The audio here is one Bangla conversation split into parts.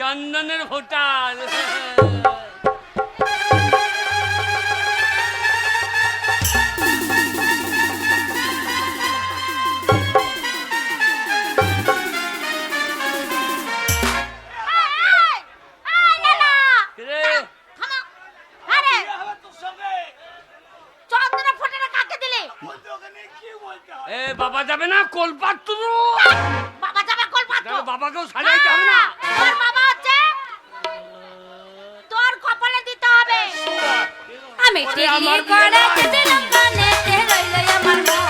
চন্দনের হোটেল। বাবা যাবে না কোলপাত্র, বাবা যাবে কোলপাত্র, বাবাকেও সাজাইতে হবে না। তোর বাবা হচ্ছে তোর কপালে দিতে হবে। আমি টিকলি করাতে দিলাম কানেতে রইলো আমার মন।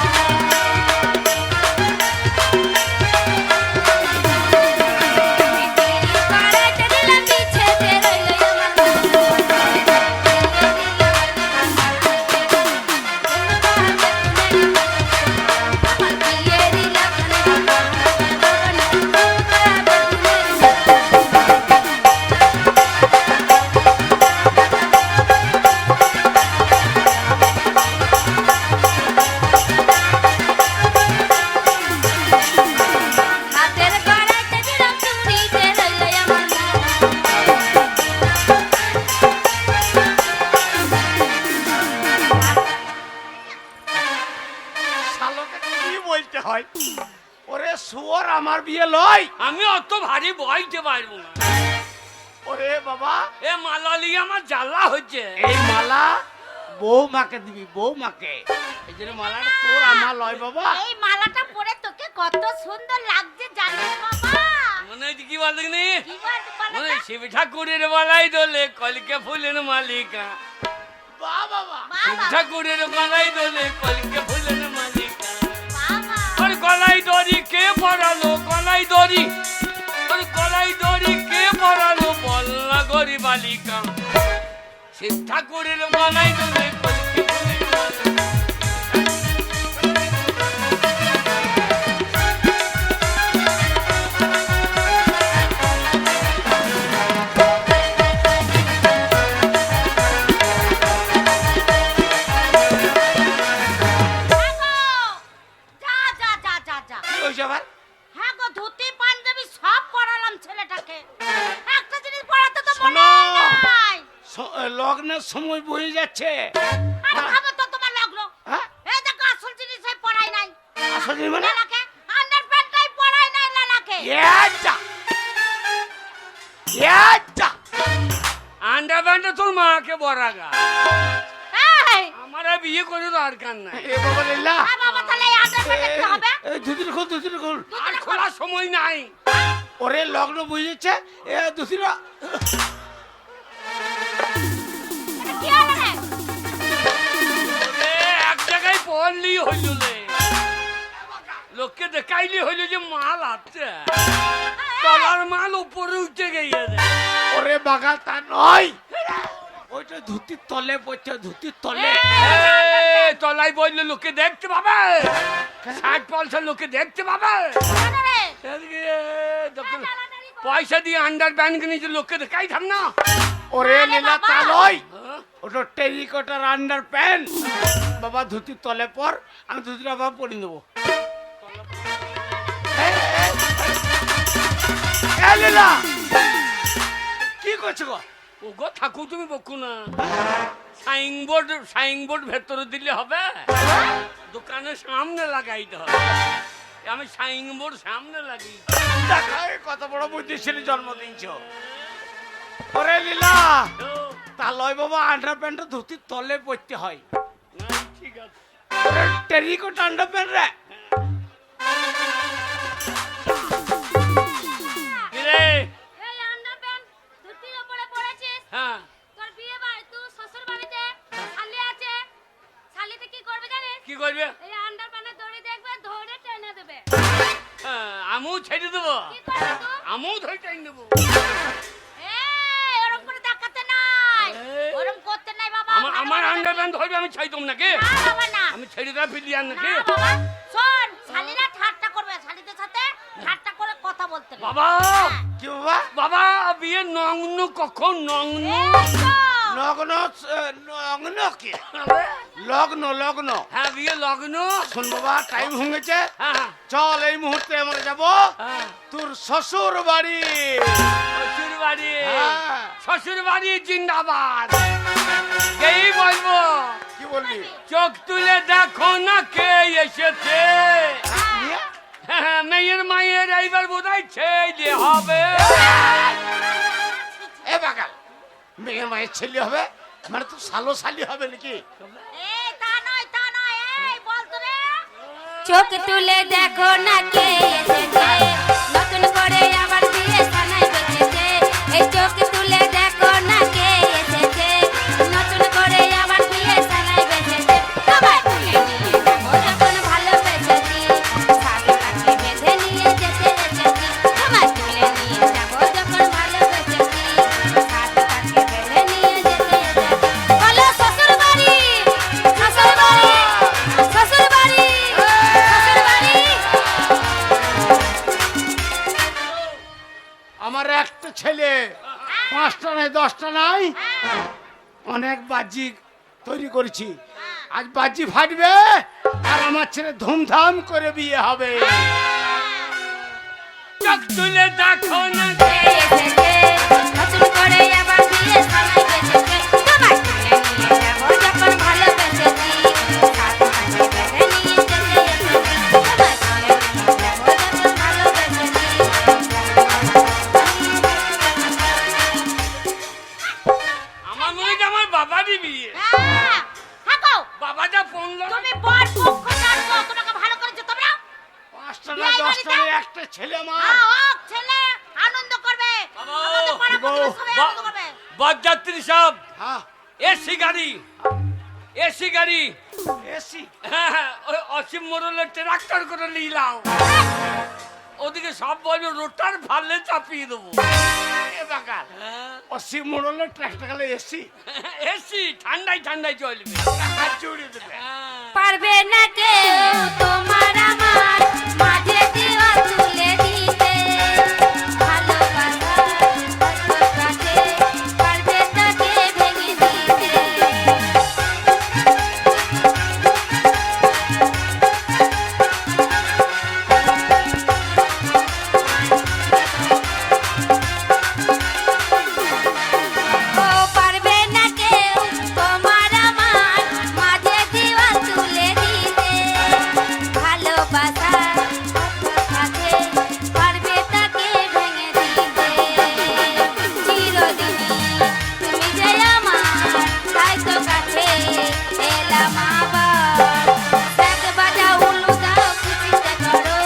আমার বিয়ে লয়, আমি অত ভারী বইতে পারবো না। ওরে বাবা, এ মালা লিয়ে আমার জ্বালা হচ্ছে। এই মালা বৌমাকে দিবি, বৌমাকে। এই জন্য মালাটা তোর আমার লয় বাবা। এই মালাটা পরে তোকে কত সুন্দর লাগছে জানিস বাবা? মনে হচ্ছে কি বলনি, কি বলছিস মনে মালাটা? শিব ঠাকুরের মালাই দোলে কলিকে ফুলের মালিকা। বাহ বাবা, শিব ঠাকুরের মালাই দোলে কলিকে ফুলের মালিকা। বাবা তোর গলায় দড়ি কে পরালো, গলায় দড়ি, তোর গলায় দড়ি কে পরালো বল না গরি বালিকা। শিব ঠাকুরের মালাই দোলে কলিকে ফুলের মালিকা। হ্যাঁ গো, ধুতি পাঞ্জাবি সব পরালাম ছেলেটাকে, একটা জিনিস পরাতে তো মনে নাই। লগ্নের সময় বয়ে যাচ্ছে। আরে খাবো তো তোমার লাগলো। হ্যাঁ? এই দেখো আসল জিনিসই পরাই নাই। আসল জিনিস মানে? লালাকে আন্ডারপ্যান্টটাই পরাই নাই লালাকে। আন্ডারপ্যান্টে তোর মাকে বরাগা, এই আমার আর বিয়ে করে দরকার নাই। এ বাবা লীলা, আ বাবা, তাহলে এই আন্ডারপ্যান্টে কি হবে? এই ধুতির খোল, ধুতির খোল। আর খোলার সময় নাই। ওরে লগ্ন বয়ে যাচ্ছে, এ ধুতিরা। এটা কি হলো রে? ওরে, এক জায়গায় পড়লি হইল রে, লোককে দেখাইলি হইল যে মাল আছে, তলার মাল উপরে উঠে গিয়েছে। ওরে বাগা, তা নয়, ওইটা ধুতির তলে পড়ছে, ধুতির তলে। তলায় বললে লোকে দেখতে পাবে, 60% লোকে দেখতে পাবে। কেন রে? এদিকে যখন পয়সা দিয়ে আন্ডারপ্যান্ট কিনেছে লোককে দেখাই থাম না। ওরে লীলা, তা নয়, হ্যাঁ? ওটা টেরিকটার আন্ডার প্যান্ট। বাবা ধুতির তলে পর, আমি ধুতিটা বাবা পরিয়ে দেবো। লীলা, কি করছো গো? ও গো থাকু, তুমি বকু না। সাইনবোর্ড ভেতরে দিলে হবে, দোকানের সামনে লাগাইতে হবে। আমি সাইনবোর্ড সামনে লাগিয়ে দেখা, কত বড় বুদ্ধিশালী জন্ম দিয়েছ। ওরে লীলা, তা লয় বাবা, আন্ডার প্যান্টটা ধুতির তলে পড়তে হয়। ঠিক আছে। ওরে টেরিকট আন্ডার প্যান্ট রে। কিরে? এই আন্ডারপ্যান্ট ধুতির উপরে পরেছিস। হ্যাঁ, তোর বিয়ে বাড়ি, তুই শ্বশুর বাড়িতে শালি আছে, শালিতে কি করবে জানিস? কি করবে? এই আন্ডারপ্যান্টের দড়ি দেখবে, ধরে টেনে দেবে। আমিও ছেড়ে দেবো, কি করবে তুই? আমিও ধরে টেনে দেবো। এই ওরকম করে দেখাতে নাই, এই। ওরকম করতে নাই বাবা। আমার আন্ডারপ্যান্ট ধরবে, আমি ছাইতাম নাকি? না বাবা না, আমি ছেড়ে দেওয়া বিলিয়ান না নাকি? বাবা। শোন, শালিরা ঠাট্টা করবে, শালিদের সাথে ঠাট্টা করে কথা বলতে নেই। বাবা, কি বাবা? বাবা বিয়ে নগ্ন, কখন নগ্ন? এই তো। লগ্ন, লগ্ন কি? লগ্ন, লগ্ন। হ্যাঁ, বিয়ে লগ্ন। শোন বাবা, টাইম হয়ে গেছে, হ্যাঁ হ্যাঁ, চল এই মুহূর্তে আমরা যাব হ্যাঁ, তোর শ্বশুর বাড়ি। শ্বশুর বাড়ি, হ্যাঁ। শ্বশুর বাড়ি জিন্দাবাদ। এই বলবো, কি বলবি? চোখ তুলে দেখো না কে এসেছে। নিয়ে? হ্যাঁ, মেয়ের মায়ের এইবার বোধহয় ছেলে হবে। এ বাগাল, মেয়ের মায়ের ছেলে হবে মানে তো সালো সালি হবে নাকি? এই তা নয়, তা নয়, এই বল তো রে। চোখ তুলে দেখো না কে এসেছে, নতুন করে আবার বিয়ে সানাই বেঁচেছে। এই চোখ তুলে দেখো না কে এসেছে, নতুন করে আবার বিয়ে সানাই বেঁচেছে। সবাই তুলে নিয়ে যাবো যখন ভালোবেসেছি, সাথে কাছে বেঁধে নিয়ে যেতে এসেছি। সবাই তুলে নিয়ে যাবো যখন ভালোবেসেছি, সাথে কাছে বেঁধে নিয়ে যেতে এসেছি। বলো শ্বশুর বাড়ি, শ্বশুর বাড়ি, শ্বশুর বাড়ি, শ্বশুর বাড়ি। আমার একটা ছেলে, 5টা নাই 10টা নাই, অনেক বাজি তৈরি করেছি। আজ বাজি ফাটবে আর আমার ছেলে ধুমধাম করে বিয়ে হবে। চোখ তুলে দেখো না কে এসেছে, নতুন করে আবার বিয়ে সানাই বেঁচেছে। সবাই তুলে নিয়ে যাবো যখন ভালোবেসেছি, সাথে কাছে বেঁধে নিয়ে যেতে এসেছি। সবাই তুলে নিয়ে যাবো যখন ভালোবেসেছি। আমার মনে হয় আমার বাবারই বিয়ে। হ্যাঁ, থাকো। বাবা যা ফোন তুমি বর পক্ষ জানতো, তোমাকে ভালো করেছে তোমরা। 5টা নাই 10টা নাই, একটা ছেলে আমার। হোক, ছেলে আনন্দ করবে, আমাদের পাড়া প্রতিবেশী সবাই আনন্দ করবে। বরযাত্রী সব হ্যাঁ, এসি গাড়ি, এসি গাড়ি। এসি। হ্যাঁ, হ্যাঁ, ওই অসীম মোড়লের ট্রাক্টর করে নিলাম। ওদিকে সব বলবে রোটার ফাললে চাপিয়ে দেবো। এ বাগাল, হ্যাঁ, অসীম মোড়লের ট্রাক্টর গেলে এসি এসি ঠান্ডায় ঠান্ডায় চলবে। হাত জড়িয়ে দেবে। হ্যাঁ। পারবে না কেউ তোমার আমার মাঝে দিওয়া তুলে দিতে, ভালোবাসার কাছে পারবে তাকে ভেঙে দিতে। ও পারবে না কেউ তোমার আমার মাঝে দিওয়া তুলে দিতে, ভালোবাসার কাছে পারবে তাকে ভেঙে দিতে। চিরদিনই তুমি যে আমার, তাই তো কাছে এলাম আবার। দেখ বাজা উলু দাও খুশিতে করো,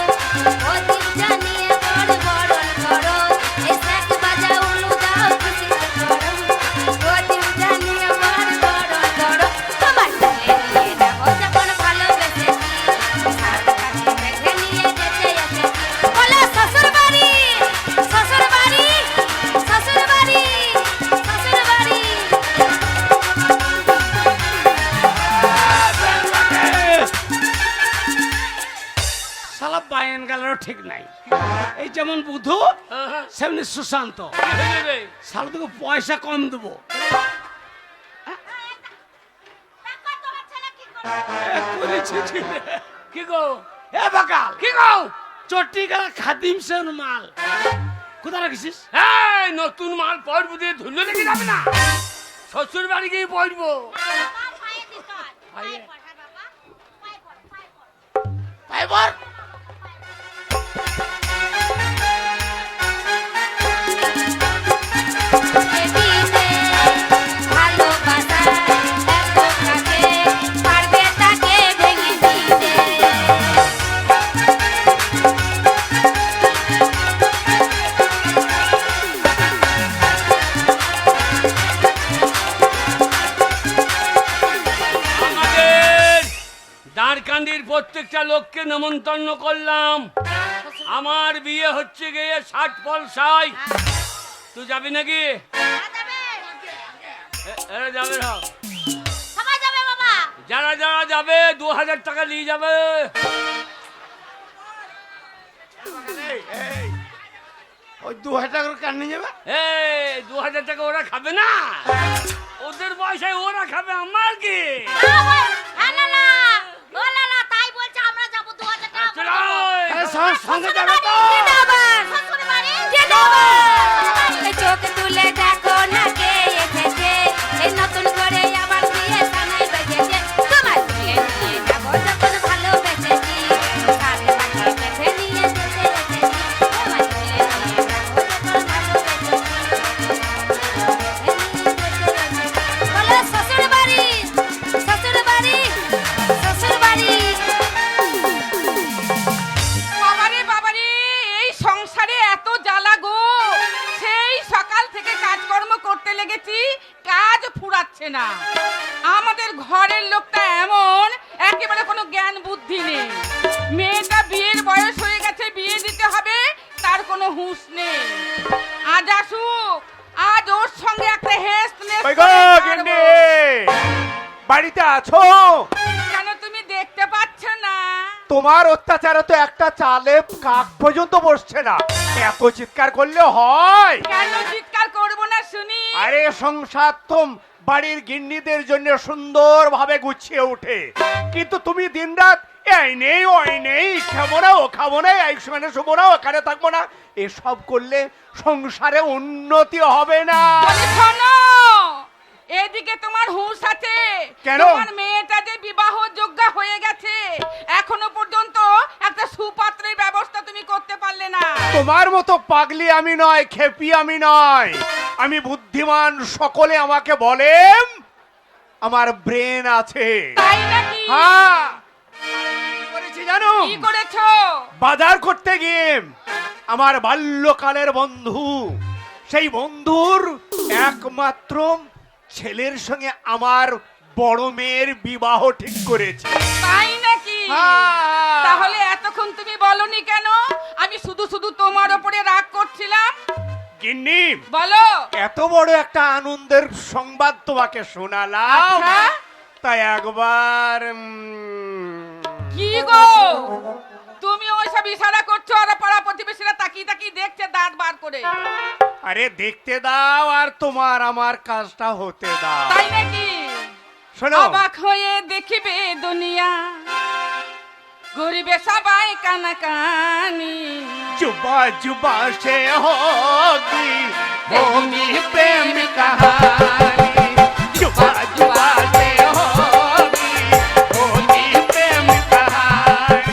অতীত জানিয়ে বড় বরণ করো। এই দেখ বাজা উলু দাও খুশিতে করো, অতীত জানিয়ে বড় বরণ করো। সবাই তুলে নিয়ে যাবো যখন ভালোবেসেছি, সাথে কাছে বেঁধে নিয়ে যেতে এসেছি। বলো শ্বশুর বাড়ি, শ্বশুর বাড়ি, শ্বশুর বাড়ি, শ্বশুর বাড়ি। শালা বায়েন গেলেরও ঠিক নাই। এই যেমন বুধু হ্যাঁ, সেমনি সুশান্ত। কি হয়ে যাবে? শালা তোকে পয়সা কম দেবো। দেখো তোমার ছেলে কি করে। কি গো, এ বাগাল, কি গো? চটি গেলা খাদিম সেন মাল কোথায় রাখিস? হ্যাঁ, নতুন মাল পড়বো দিয়ে ধুলো লেগে যাবে না। শ্বশুর বাড়ি গিয়ে পড়বো। বাবা পায়ে দিতে হয়। পায়ে পড়, হ্যাঁ বাবা, পায়ে পড়, পায়ে পড়। পাইবর দিতে ভালোবাসা এত কাছে পারবে তাকে ভেঙে দিতে। আমাদের দাঁড়কান্দির প্রত্যেকটা লোককে নেমন্তন্ন করলাম। আমার বিয়ে হচ্ছে গিয়ে 60 পলসায়। তুই যাবি নাকি? এরা যাবে না। সবাই যাবে বাবা। যারা যারা যাবে 2000 টাকা নিয়ে যাবে। ওই 2000 টাকা করে কান নিয়ে যাবে। এই 2000 টাকা ওরা খাবে না, ওদের পয়সায় ওরা খাবে, আমার কি? হ্যাঁ লালা, ও লালা, তাই বলছে আমরা যাবো 2000 টাকা করে চলো, দেবো। সঙ্গে যাবে তো যেতে আবার শ্বশুর বাড়ি যেতে আবার এই চোখ তুলে দেখো না কে এসেছে এই নতুন করে আমার বিয়ে সানাই বেজেছে তোমার বিয়ে নিয়ে যাবো যখন ভালোবেসেছি কাল পাখি বেঁধে নিয়ে যেতে এসেছি তোমার বিয়ে নিয়ে যাবো যখন ভালোবেসেছি বলো শ্বশুর বাড়ি শ্বশুর বাড়ি শ্বশুর বাড়ি বাবারে এই সংসারে এত জ্বালা গো, সেই সকাল থেকে কাজকর্ম করতে লেগেছি, কাজ ফুরাচ্ছে না। আমাদের ঘরের লোকটা এমন, একেবারে কোনো জ্ঞান বুদ্ধি নেই। মেয়েটা বিয়ের বয়স হয়ে গেছে, বিয়ে দিতে হবে, তার কোনো হুঁশ নেই। আজ আসুক, আজ ওর সঙ্গে একটা হেসনেস ওই গো গিন্নি, বাড়িতে আছো? কেন তুমি দেখতে পাচ্ছ না? তোমার অত্যাচারে তো একটা চালে কাক পর্যন্ত বসছে না, এত চিৎকার করলে হয়? কেন চিৎকার করবো না শুনি? আরে সংসার তো বাড়ির গিন্নিদের জন্য সুন্দরভাবে গুছিয়ে ওঠে, কিন্তু তুমি দিনরাত এই নেই ওই নেই, খাবো না ও খাবো না, এইখানে শুবো না ওখানে থাকবো না, এসব করলে সংসারে উন্নতি হবে না। বলি শোনো, এদিকে তোমার হুঁশ আছে? কেন? তোমার মেয়েটা যে বিবাহ যোগ্য হয়ে গেছে, এখনো পর্যন্ত একটা সুপাত্রের ব্যবস্থা তুমি করতে পারলে না। তোমার মতো পাগলি আমি নয়, খেপি আমি নয়, আমি বুদ্ধিমান। সকলে আমাকে বলেন আমার ব্রেন আছে। তাই নাকি? হ্যাঁ, কি করেছি জানো? কি করেছো? বাজার করতে গিয়ে আমার বাল্যকালের বন্ধু, সেই বন্ধুর একমাত্র ছেলের সঙ্গে আমার বড় মেয়ের বিবাহ ঠিক করেছে। তাই নাকি? হ্যাঁ। তাহলে এতক্ষণ তুমি বলনি কেন? আমি শুধু শুধু তোমার উপরে রাগ করছিলাম। গিন্নি, বলো। এত বড় একটা আনন্দের সংবাদ তোমাকে শোনালাম, আচ্ছা। তাই একবার কি গো, তুমি ওইসব ইশারা করছো আর পাড়া প্রতিবেশীরা তাকিয়ে তাকিয়ে দেখছে দাঁত বার করে। আরে দেখতে দাও আর তোমার আমার কাজটা হতে দাও। তাই নাকি? শোনো, অবাক হয়ে দেখিবে দুনিয়া, ঘুরিবে সবাই কানাকানি। जुबा जुबा से होगी होगी प्रेम कहानी, जुबा जुबा से होगी होगी प्रेम कहानी।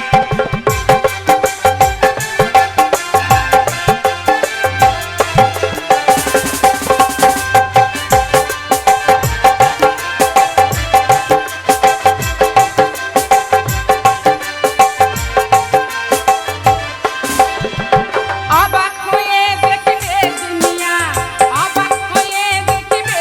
অবাক হয়ে দেখিবে দুনিয়া, অবাক হয়ে দেখিবে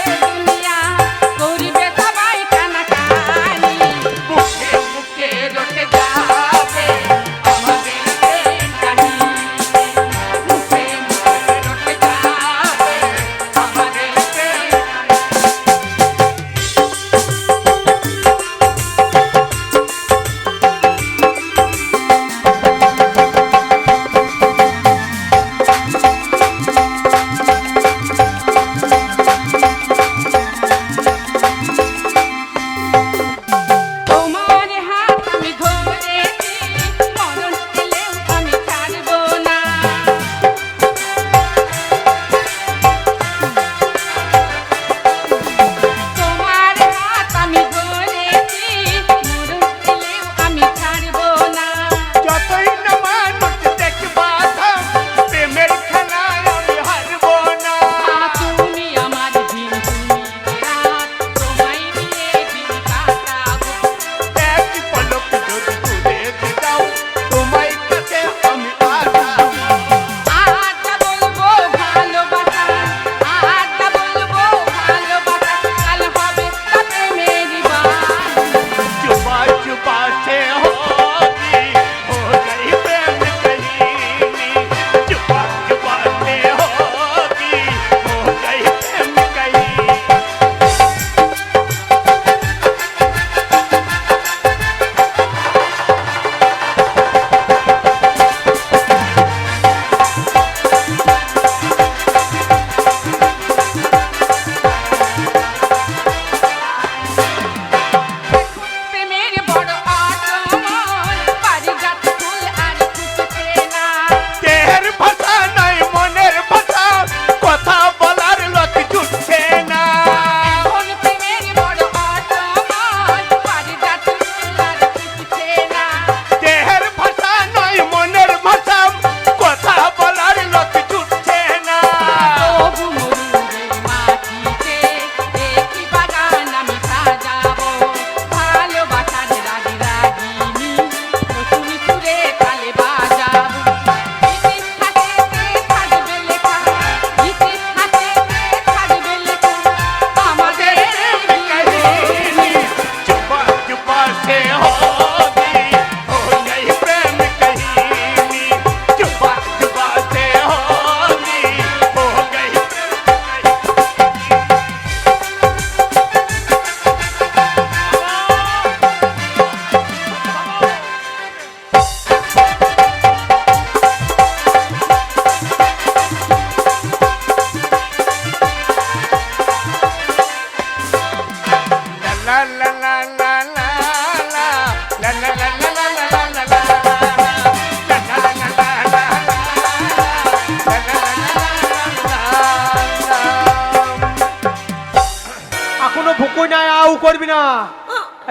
এখনো ভুকুই নাই, আউ করবি না।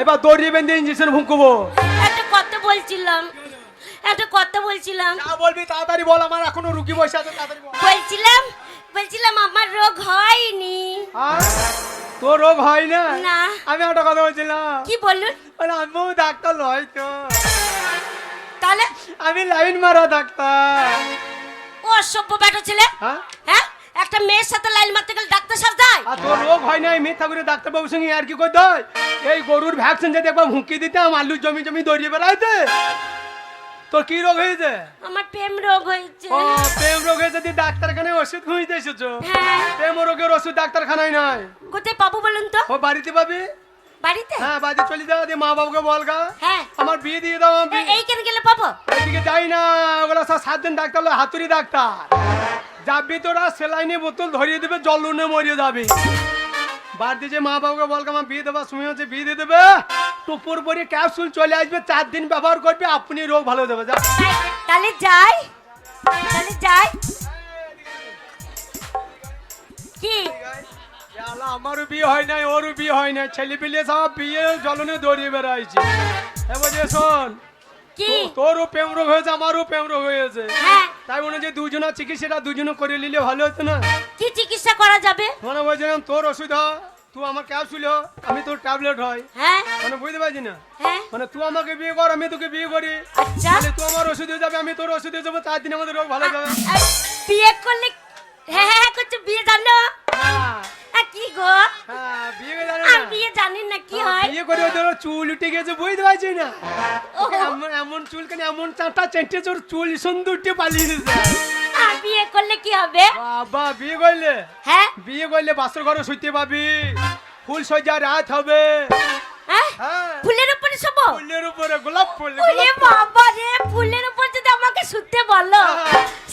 এবার দড়ি বেঁধে ইঞ্জেকশন ভুকুবো। একটা কথা বলছিলাম, একটা কথা বলছিলাম, যা বলবি তাড়াতাড়ি বল, আমার এখনো রুগী বসে আছে, তাড়াতাড়ি বল। বলছিলাম আমার রোগ হয়নি। হ্যাঁ? তোর রোগ হয় না? না। আমি একটা কথা বলছিলাম, কি বলুন? বলে আমিও ডাক্তার নয় তো, তাহলে আমি লাইন মারা ডাক্তার। ও অসভ্য বেটা ছেলে, হ্যাঁ? হ্যাঁ, একটা মেয়ের সাথে লাইন মারতে গেলে ডাক্তার সাজ দেয়? আর তোর রোগ হয় না, মিথ্যা করে ডাক্তারবাবুর সঙ্গে আর কি করতে হয়? এই গরুর ভ্যাকসিন যদি একবার হুঁকি দিতাম, আলুর জমি জমি দৌড়িয়ে বেড়াইতে। তোর কি রোগ হয়েছে? আমার প্রেম রোগ হয়েছে। ও, প্রেম রোগ হয়েছে, তুই ডাক্তারখানায় ওষুধ খুঁজতে এসেছো? হ্যাঁ। প্রেম রোগের ওষুধ ডাক্তারখানায় নাই। কোথায় পাবো বলুন তো? ও বাড়িতে পাবি। বাড়িতে? হ্যাঁ, বাড়িতে চলে যাও, দিয়ে মা বাবাকে বলগা হ্যাঁ। আমার বিয়ে দিয়ে দাও। আমি এইখানে গেলে পাবো? এদিকে যাই না, ওগুলো সব 7 দিন ডাক্তার হলো, হাতুড়ি ডাক্তার। যাবি তোরা সেলাইনে বোতল ধরিয়ে দেবে, জল নুনে মরিয়ে যাবি। বাড়িতে যে মা বাবাকে বলগা আমার বিয়ে দেওয়ার সময় হচ্ছে, বিয়ে দিয়ে দেবে, টুপুর পরে ক্যাপসুল চলে আসবে, 4 দিন ব্যবহার করবে, আপনি রোগ ভালো হয়ে যাবে। যা। তাহলে যাই, তাহলে যাই। কি শালা, আমারও বিয়ে হয় নাই, ওরও বিয়ে হয় নাই, ছেলে পিলে সব বিয়ে জলনে দৌড়িয়ে বেড়াইছে। এবার যে শোন, কি? তোরও প্রেম রোগ হয়েছে, আমারও প্রেম রোগ হয়েছে, হ্যাঁ। তাই মনে যে দুজনের চিকিৎসাটা দুজনে করে নিলে ভালো হতো না? কি চিকিৎসা করা যাবে? মানে বলছিলাম তোর ওষুধ হয়, তুই আমার ক্যাপসুল হ, আমি তোর ট্যাবলেট হয়। হ্যাঁ মানে বুঝতে পারছি না, হ্যাঁ। মানে তুই আমাকে বিয়ে কর, আমি তোকে বিয়ে করি, আচ্ছা। তাহলে তুই আমার ওষুধ হয়ে যাবে, আমি তোর ওষুধ হয়ে যাবো, 4 দিন আমাদের রোগ ভালো হয়ে যাবে। আর বিয়ে করলে, হ্যাঁ হ্যাঁ করছো, বিয়ে জানো? হ্যাঁ, কি গো? হ্যাঁ, বিয়ে করে জানে আর না? বিয়ে জানি না কি হয়? বিয়ে করে তোর চুল উঠে গেছে, বুঝতে পারছি না। ওহো। এমন এমন চুল কেন, এমন চাঁটা চেটে তোর চুল সুন্দর উঠে পালিয়ে গেছে। আর বিয়ে করলে কি হবে? বাবা, বিয়ে করলে, হ্যাঁ বিয়ে করলে বাসর ঘরে শুইতে পাবি, ফুল সজ্জা রাত হবে। হ্যাঁ, হ্যাঁ, ফুলের উপরে শোবো? ফুলের উপরে গোলাপ ফুল, ওরে গোলাপ ফুল। বাবা রে, ফুলের উপর যদি আমাকে শুতে বলো,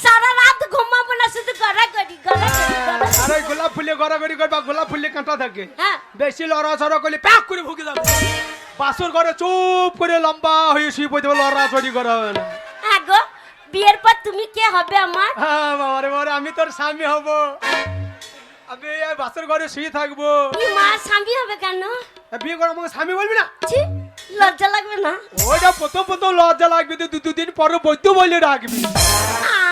সারা রাত ঘুমাবো না, শুধু গড়াগড়ি গড়াগড়ি গড়াগড়ি। আর ওই গোলাপ ফুলে গড়াগড়ি করবা, গোলাপ ফুলে কাঁটা থাকে, হ্যাঁ। বেশি লড়াচড়া করলে প্যাক করে ভুগে যাবে। বাসর ঘরে চুপ করে লম্বা হয়ে শুয়ে পড়তে হবে, লড়াচড়ি করা হবে না। হ্যাঁ গো, বিয়ের পর তুমি কে হবে আমার? হ্যাঁ বাবারে বাবারে, আমি তোর স্বামী হব, আমি এই বাসর ঘরে শুয়ে থাকবো। কি মা, স্বামী হবে কেন? বিয়ে করে আমাকে স্বামী বলবি না? ছি, লজ্জা লাগবে না? ওইটা প্রথম প্রথম লজ্জা লাগবে, তুই 2 দিন পরে বৈদ্য বলে রাখবি।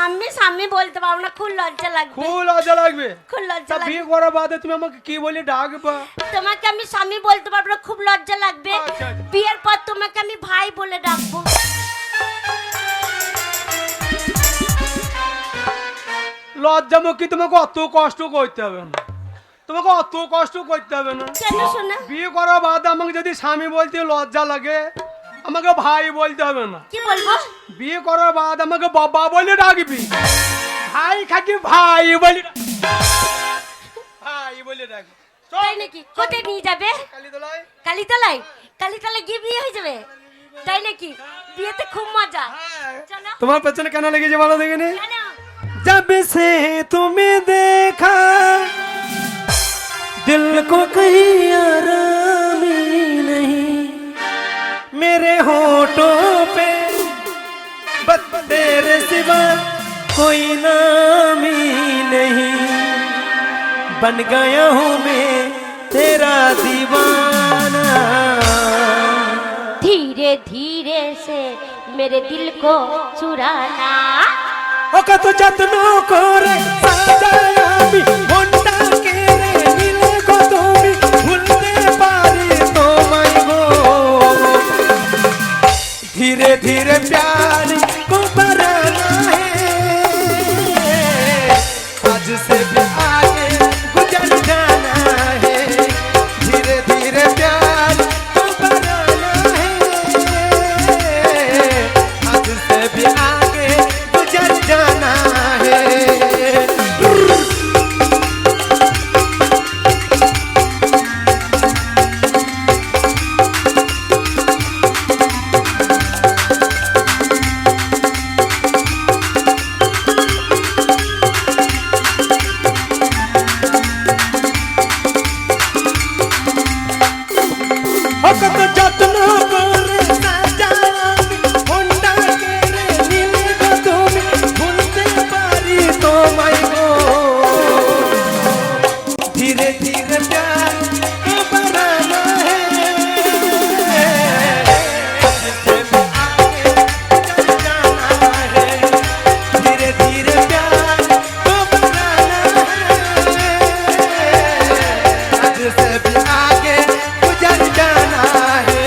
আমি স্বামী বলতে পারবো না, খুব লজ্জা লাগবে। খুব লজ্জা লাগবে। খুব তা লজ্জা বিয়ে লাগবে। করার বাদে তুমি আমাকে কি বলে ডাকবা? তোমাকে আমি স্বামী বলতে পারবো না, খুব লজ্জা লাগবে। আচ্ছা, আচ্ছা। বিয়ের পর তোমাকে আমি ভাই বলে ডাকবো। লজ্জামুখী, তোমাকে অত কষ্ট করতে হবে না, তোমাকে অত কষ্ট করতে হবে না। কেন শোনা? বিয়ে করার বাদে আমাকে যদি স্বামী বলতে লজ্জা লাগে, আমাকে ভাই বলতে হবে না। কি বলবো? বিয়ে করার বাদ আমাকে বাবা বলে ডাকবি, ভাই খাকি ভাই বলে ভাই বলে ডাকবি। তাই নাকি? কোথায় নিয়ে যাবে? কালীতলায়। কালীতলায়? কালীতলায় গিয়ে বিয়ে হয়ে যাবে? তাই নাকি? বিয়েতে খুব মজা। চলো। তোমার পেছনে কেন লেগেছে বলো দেখিনি? কেন? जब से तुम्हें देखा दिल को कहीं आराम ही नहीं, मेरे होठों पे बस तेरे सिवा कोई नाम ही नहीं, बन गया हूँ मैं तेरा दीवाना। धीरे धीरे से मेरे दिल को चुराना। ও কত যত্ন করে সাজায় আমি মনটাকে রে, নিলে গো তুমি ভুলতে পারি তোমায় গো, ধীরে ধীরে प्यार को बढ़ाना है, आज से भी आगे गुजर जाना है, धीरे धीरे प्यार को बढ़ाना है, आज से भी आगे गुजर जाना है। তোমায় গো धीरे धीरे प्यार को बनाना है जिससे भी आगे चल जाना है धीरे धीरे प्यार को बनाना है जिससे भी आगे गुजर जाना है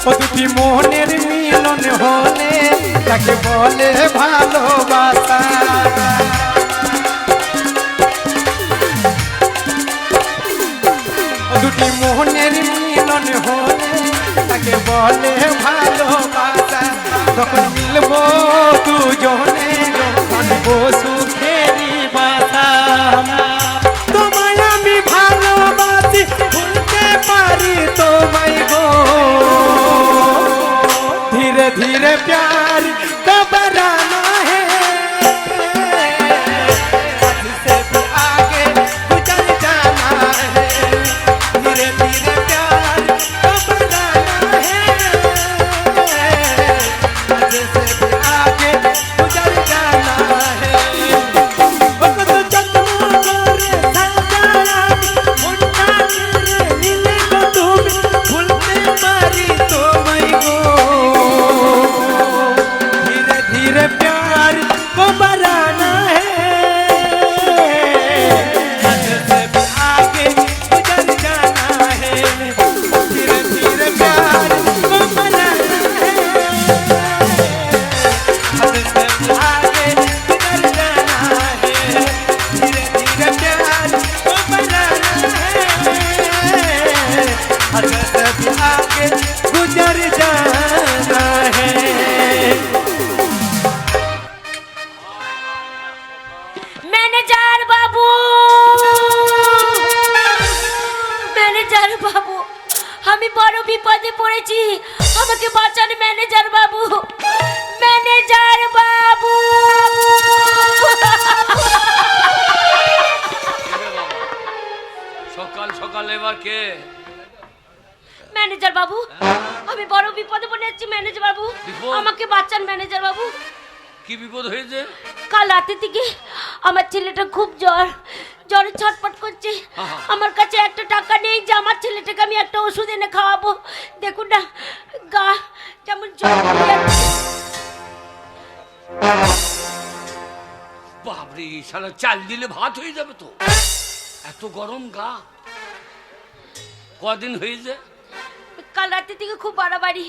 ও দুটি মোহনের মিলন হলে তাকে বলে ভালোবাসা ও দুটি মোহনের মিলন হলে তাকে বলে ভালোবাসা তখন মিলবো দুজনে বাঁধবো সুখেরই বাসা তোমায় আমি ভালোবাসি ভুলতে পারি তোমায় গো धीरे धीरे प्यार को बनाना है जिससे भी आगे गुजर जाना है धीरे धीरे प्यार को बनाना है जिससे भी आगे गुजर जाना है वक्त जन्म करे साजाया मुन्ना तेरे नीले को तुम भूलते पारी तुम्हें गो धीरे धीरे प्यार को बनाना है जिससे भी आगे गुजर जाना है धीरे धीरे प्यार को बनाना है जिससे भी आगे गुजर जाना है धीरे धीरे प्यार को बनाना है जिससे भी आगे गुजर जाना है ম্যানেজার বাবু, ম্যানেজার বাবু, আমি বড় বিপদে পড়েছি, আমাকে বাঁচান ম্যানেজার বাবু, ম্যানেজার বাবু। সকাল সকাল এবার কে? ম্যানেজার বাবু, আমি বড় বিপদে পড়েছি ম্যানেজার বাবু, বিপদ? আমাকে বাঁচান ম্যানেজার বাবু। কি বিপদ হয়েছে? কাল রাতে থেকে আমার ছেলেটা খুব জ্বরে ছটফট করছে, আহা। আমার কাছে একটা টাকা নেই যে আমার ছেলেটাকে আমি একটা ওষুধ এনে খাওয়াবো। দেখুন না, গা যেমন জ্বর হয়ে যাচ্ছে। বাবরে, শালা চাল দিলে ভাত হয়ে যাবে তো, এত গরম গা। কদিন হয়েছে? কাল রাতে থেকে খুব বাড়াবাড়ি,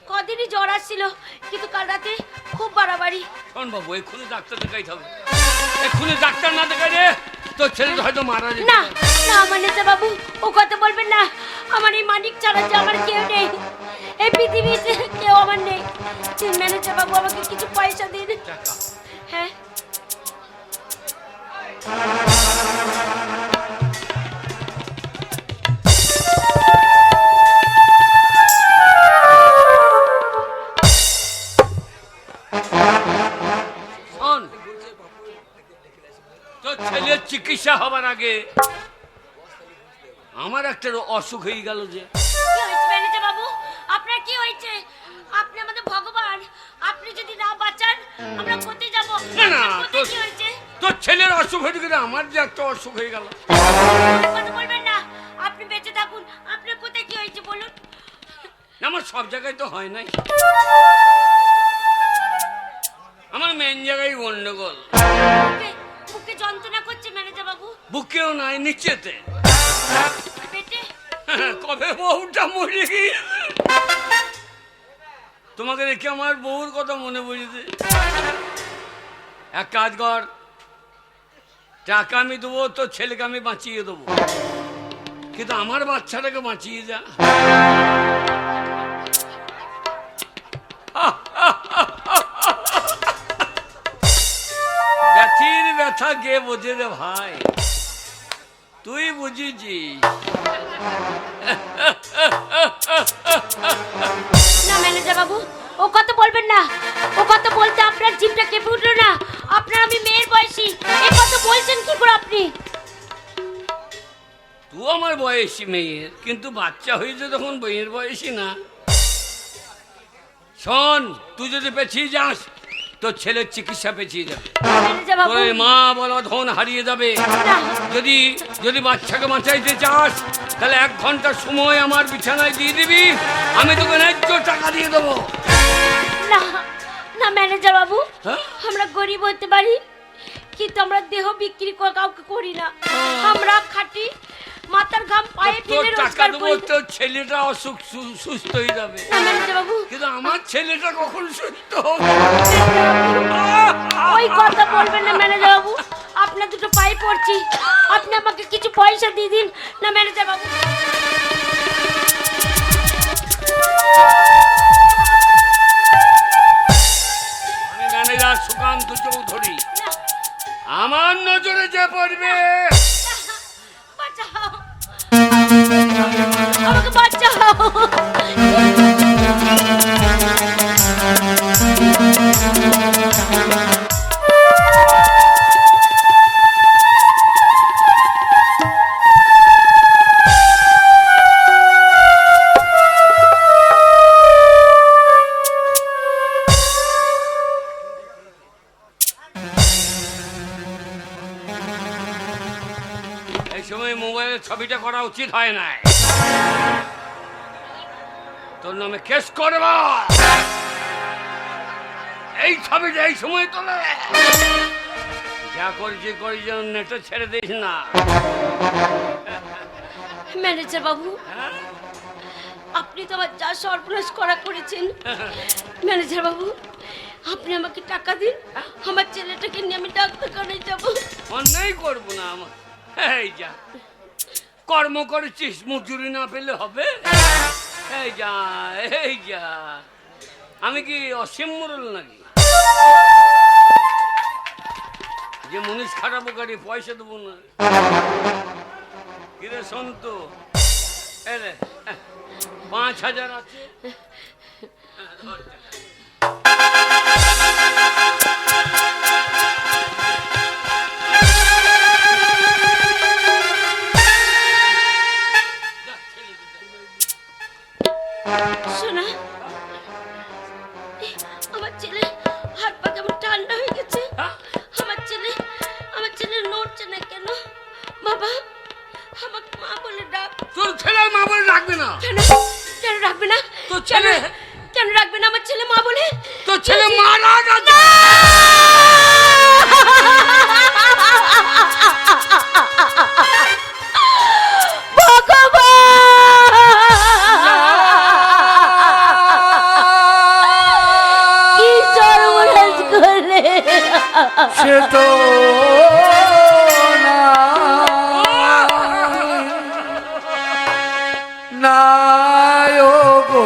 কদিনই জ্বর আসছিল, কিন্তু কাল রাতে খুব বাড়াবাড়ি। শোন বাবু, এক্ষুনি ডাক্তার দেখাইতে হবে, এক্ষুনি ডাক্তার না দেখাইলে তোর ছেলে হয়তো মারা যাবে। না না ম্যানেজার বাবু, ও কথা বলবেন না, আমার এই মানিক ছাড়া যে আমার কেউ নেই, এই পৃথিবীতে কেউ আমার নেই। ম্যানেজার বাবু, আমাকে কিছু পয়সা দিন। টাকা? হ্যাঁ, শোন, তোর ছেলের চিকিৎসা হবার আগে আমার একটা অসুখ হয়ে গেল যে। কি হয়েছে ম্যানেজার বাবু? আপনার কি হয়েছে? আপনি আমাদের ভগবান, আপনি যদি না বাঁচান আমরা কোথায় যাব? না না, কোথায় কি হয়েছে? তোর ছেলের অসুখ হয়ে গেলে আমার যে একটা অসুখ হয়ে গেল। কথা বলবেন না, আপনি বেঁচে থাকুন, আপনার কোথায় কি হয়েছে বলুন। আমার সব জায়গায় তো হয় নাই, আমার মেন জায়গায় গন্ডগোল। বুকে যন্ত্রণা করছে ম্যানেজার বাবু। বুকেও নাই, নিচেতে। পেটে? কবে বউটা মরে গিয়েছে, তোমাকে দেখে আমার বউর কথা মনে পড়েছে। এক কাজ কর, টাকা আমি দেবো, তোর ছেলেকে আমি বাঁচিয়ে দেবো, কিন্তু আমার বাচ্চাটাকে বাঁচিয়ে যা। ব্যথির ব্যথা কে বোঝে রে ভাই, তুই বুঝেছিস। না ম্যানেজার বাবু, ও কথা বলবেন না। ও কথা বলতে আপনার জিভটা কেঁপে উঠলো না? আপনার আমি মেয়ের বয়সী, এই কথা বলছেন কি করে আপনি? তুই আমার বয়সী মেয়ের, কিন্তু বাচ্চা হয়েছে তখন বইয়ের বয়সী না। শোন, তুই যদি পেছিয়ে যাস তোর ছেলের চিকিৎসা পেছিয়ে যাবে, ম্যানেজার বাবু, তোর মা বলা ধন হারিয়ে যাবে। না, যদি যদি বাচ্চাকে বাঁচাইতে চাস তাহলে 1 ঘন্টা সময় আমার বিছানায় দিয়ে দিবি, আমি তোকে ন্যায্য টাকা দিয়ে দেবো। না, না ম্যানেজার বাবু, হ্যাঁ? আমরা গরিব হতে পারি কিন্তু আমরা দেহ বিক্রি করে কাউকে করি না। আমরা খাঁটি মাথার ঘাম পায়ে তোর ফেলে টাকা রোজগার দেবো, করি। তোর ছেলেটা অসুখ সুস্থ হয়ে যাবে। না ম্যানেজার বাবু, কিন্তু আমার ছেলেটা কখন সুস্থ হবে? ওই কথা বলবেন না ম্যানেজার বাবু, আপনার দুটো পায়ে পড়ছি, আপনি আমাকে কিছু পয়সা দিয়ে দিন না ম্যানেজার বাবু। আমি ম্যানেজার সুকান্ত চৌধুরী, আমার নজরে যে পড়বে বাঁচাও, আমাকে বাঁচাও। এই সময় মোবাইলের ছবিটা করা উচিত হয় না। তোর নামে কেস করব। এই ছবিটা এই সময় তোলে, যা করছি করি যেন নেটে ছেড়ে দিস না। ম্যানেজার বাবু, হ্যাঁ? আপনি তো আমার যা সর্বনাশ করা করেছেন। ম্যানেজার বাবু, আপনি আমাকে টাকা দিন, আমার ছেলেটাকে নিয়ে আমি ডাক্তারখানে যাব। অন্যায় করবো না আমার। এই যা, কর্ম করেছিস, মজুরি না পেলে হবে? এই যা, এই যা, আমি কি অসীম মোড়ল নাকি যে মুনিশ খাটাবো গাড়ি পয়সা দেবো না? কিরে সন্ত, এলে 5,000 আছে। শোনা, আমার ছেলে হাত পা কেমন ঠান্ডা হয়ে গেছে। আমার ছেলে নড়ছে না কেন? বাবা, আমাকে মা বলে ডাক। তোর ছেলে মা বলে ডাকবে না কেন? কেন রাখবে না? তোর ছেলে, কেন রাখবে না আমার ছেলে মা বলে? তোর ছেলে মারা গেছে। কি সর্বনাশ করলে! সে তো নাই গো,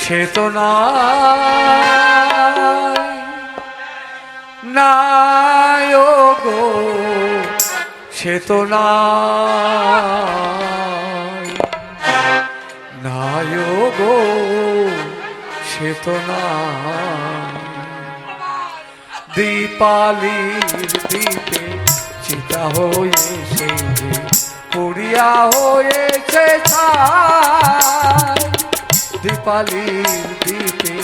সে তো নাই গো, সে তো নাই গো, সে তো দীপালির দীপে চিতা হয়েছে, পুরিয়া হয়েছে ছাই। দীপালির দীপে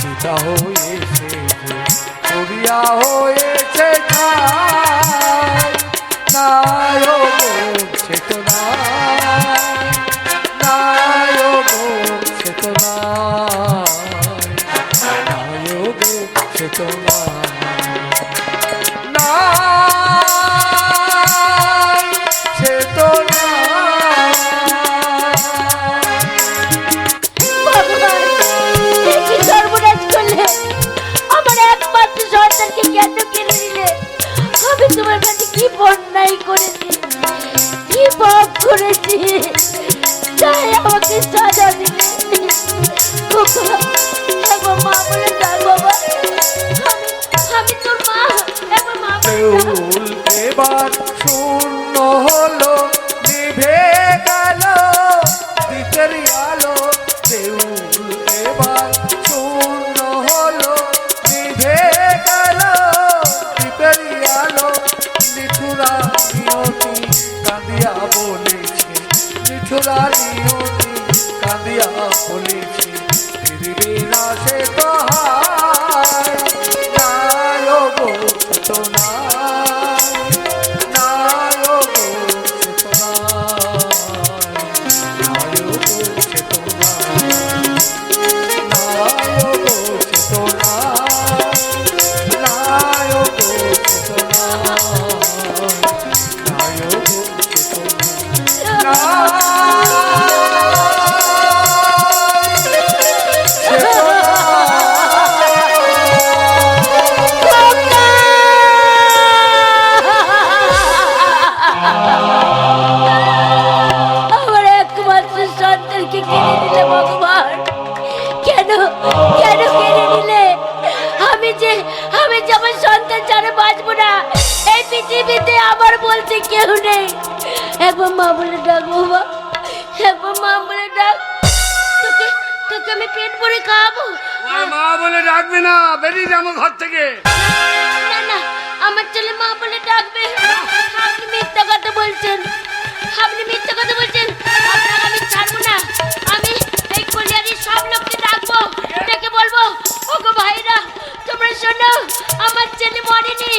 চিতা হয়েছে, পুরিয়া হয়েছে ছাই। নাই গো, সে তো নাই গো, সে তো নাই গো, সে তো তোমার কাছে কি বন্যাই করেছি, কি পাপ করেছি, তাই আমাকে সাজা দিলে। মা বলে ডাক বাবা, চুলারি কাঁদিয়া বলেছি ফিরবি না সে তোহার নাই গো চেতনা নাই গো চেতনা নাই গো চেতনা নাই গো চেতনা নাই গো চেতনা নাই গো চেতনা আমার একমাত্র সন্তানকে কেড়ে দিলে ভগবান, কেন কেন কেড়ে দিলে? আমি যে আমার সন্তান ছাড়া বাঁচবো না, এই পৃথিবীতে আমার বলতে কেউ নেই। একবার মা বলে ডাক বাবা, একবার মা বলে ডাক। তোকে তোকে আমি পেট ভরে খাওয়াবো। ওই মা বলে ডাকবে না, বেরিয়ে যাবো ঘর থেকে। না না, আমার ছেলে মা বলে ডাকবে। আপনি মিথ্যা কথা বলছেন, আপনি মিথ্যা কথা বলছেন। আপনাকে আমি ছাড়বো না। আমি এই কলিয়ারির সব লোককে ডাকবো, ডেকে বলবো, ওগো ভাইরা তোমরা শোনো, আমার ছেলে মরেনি।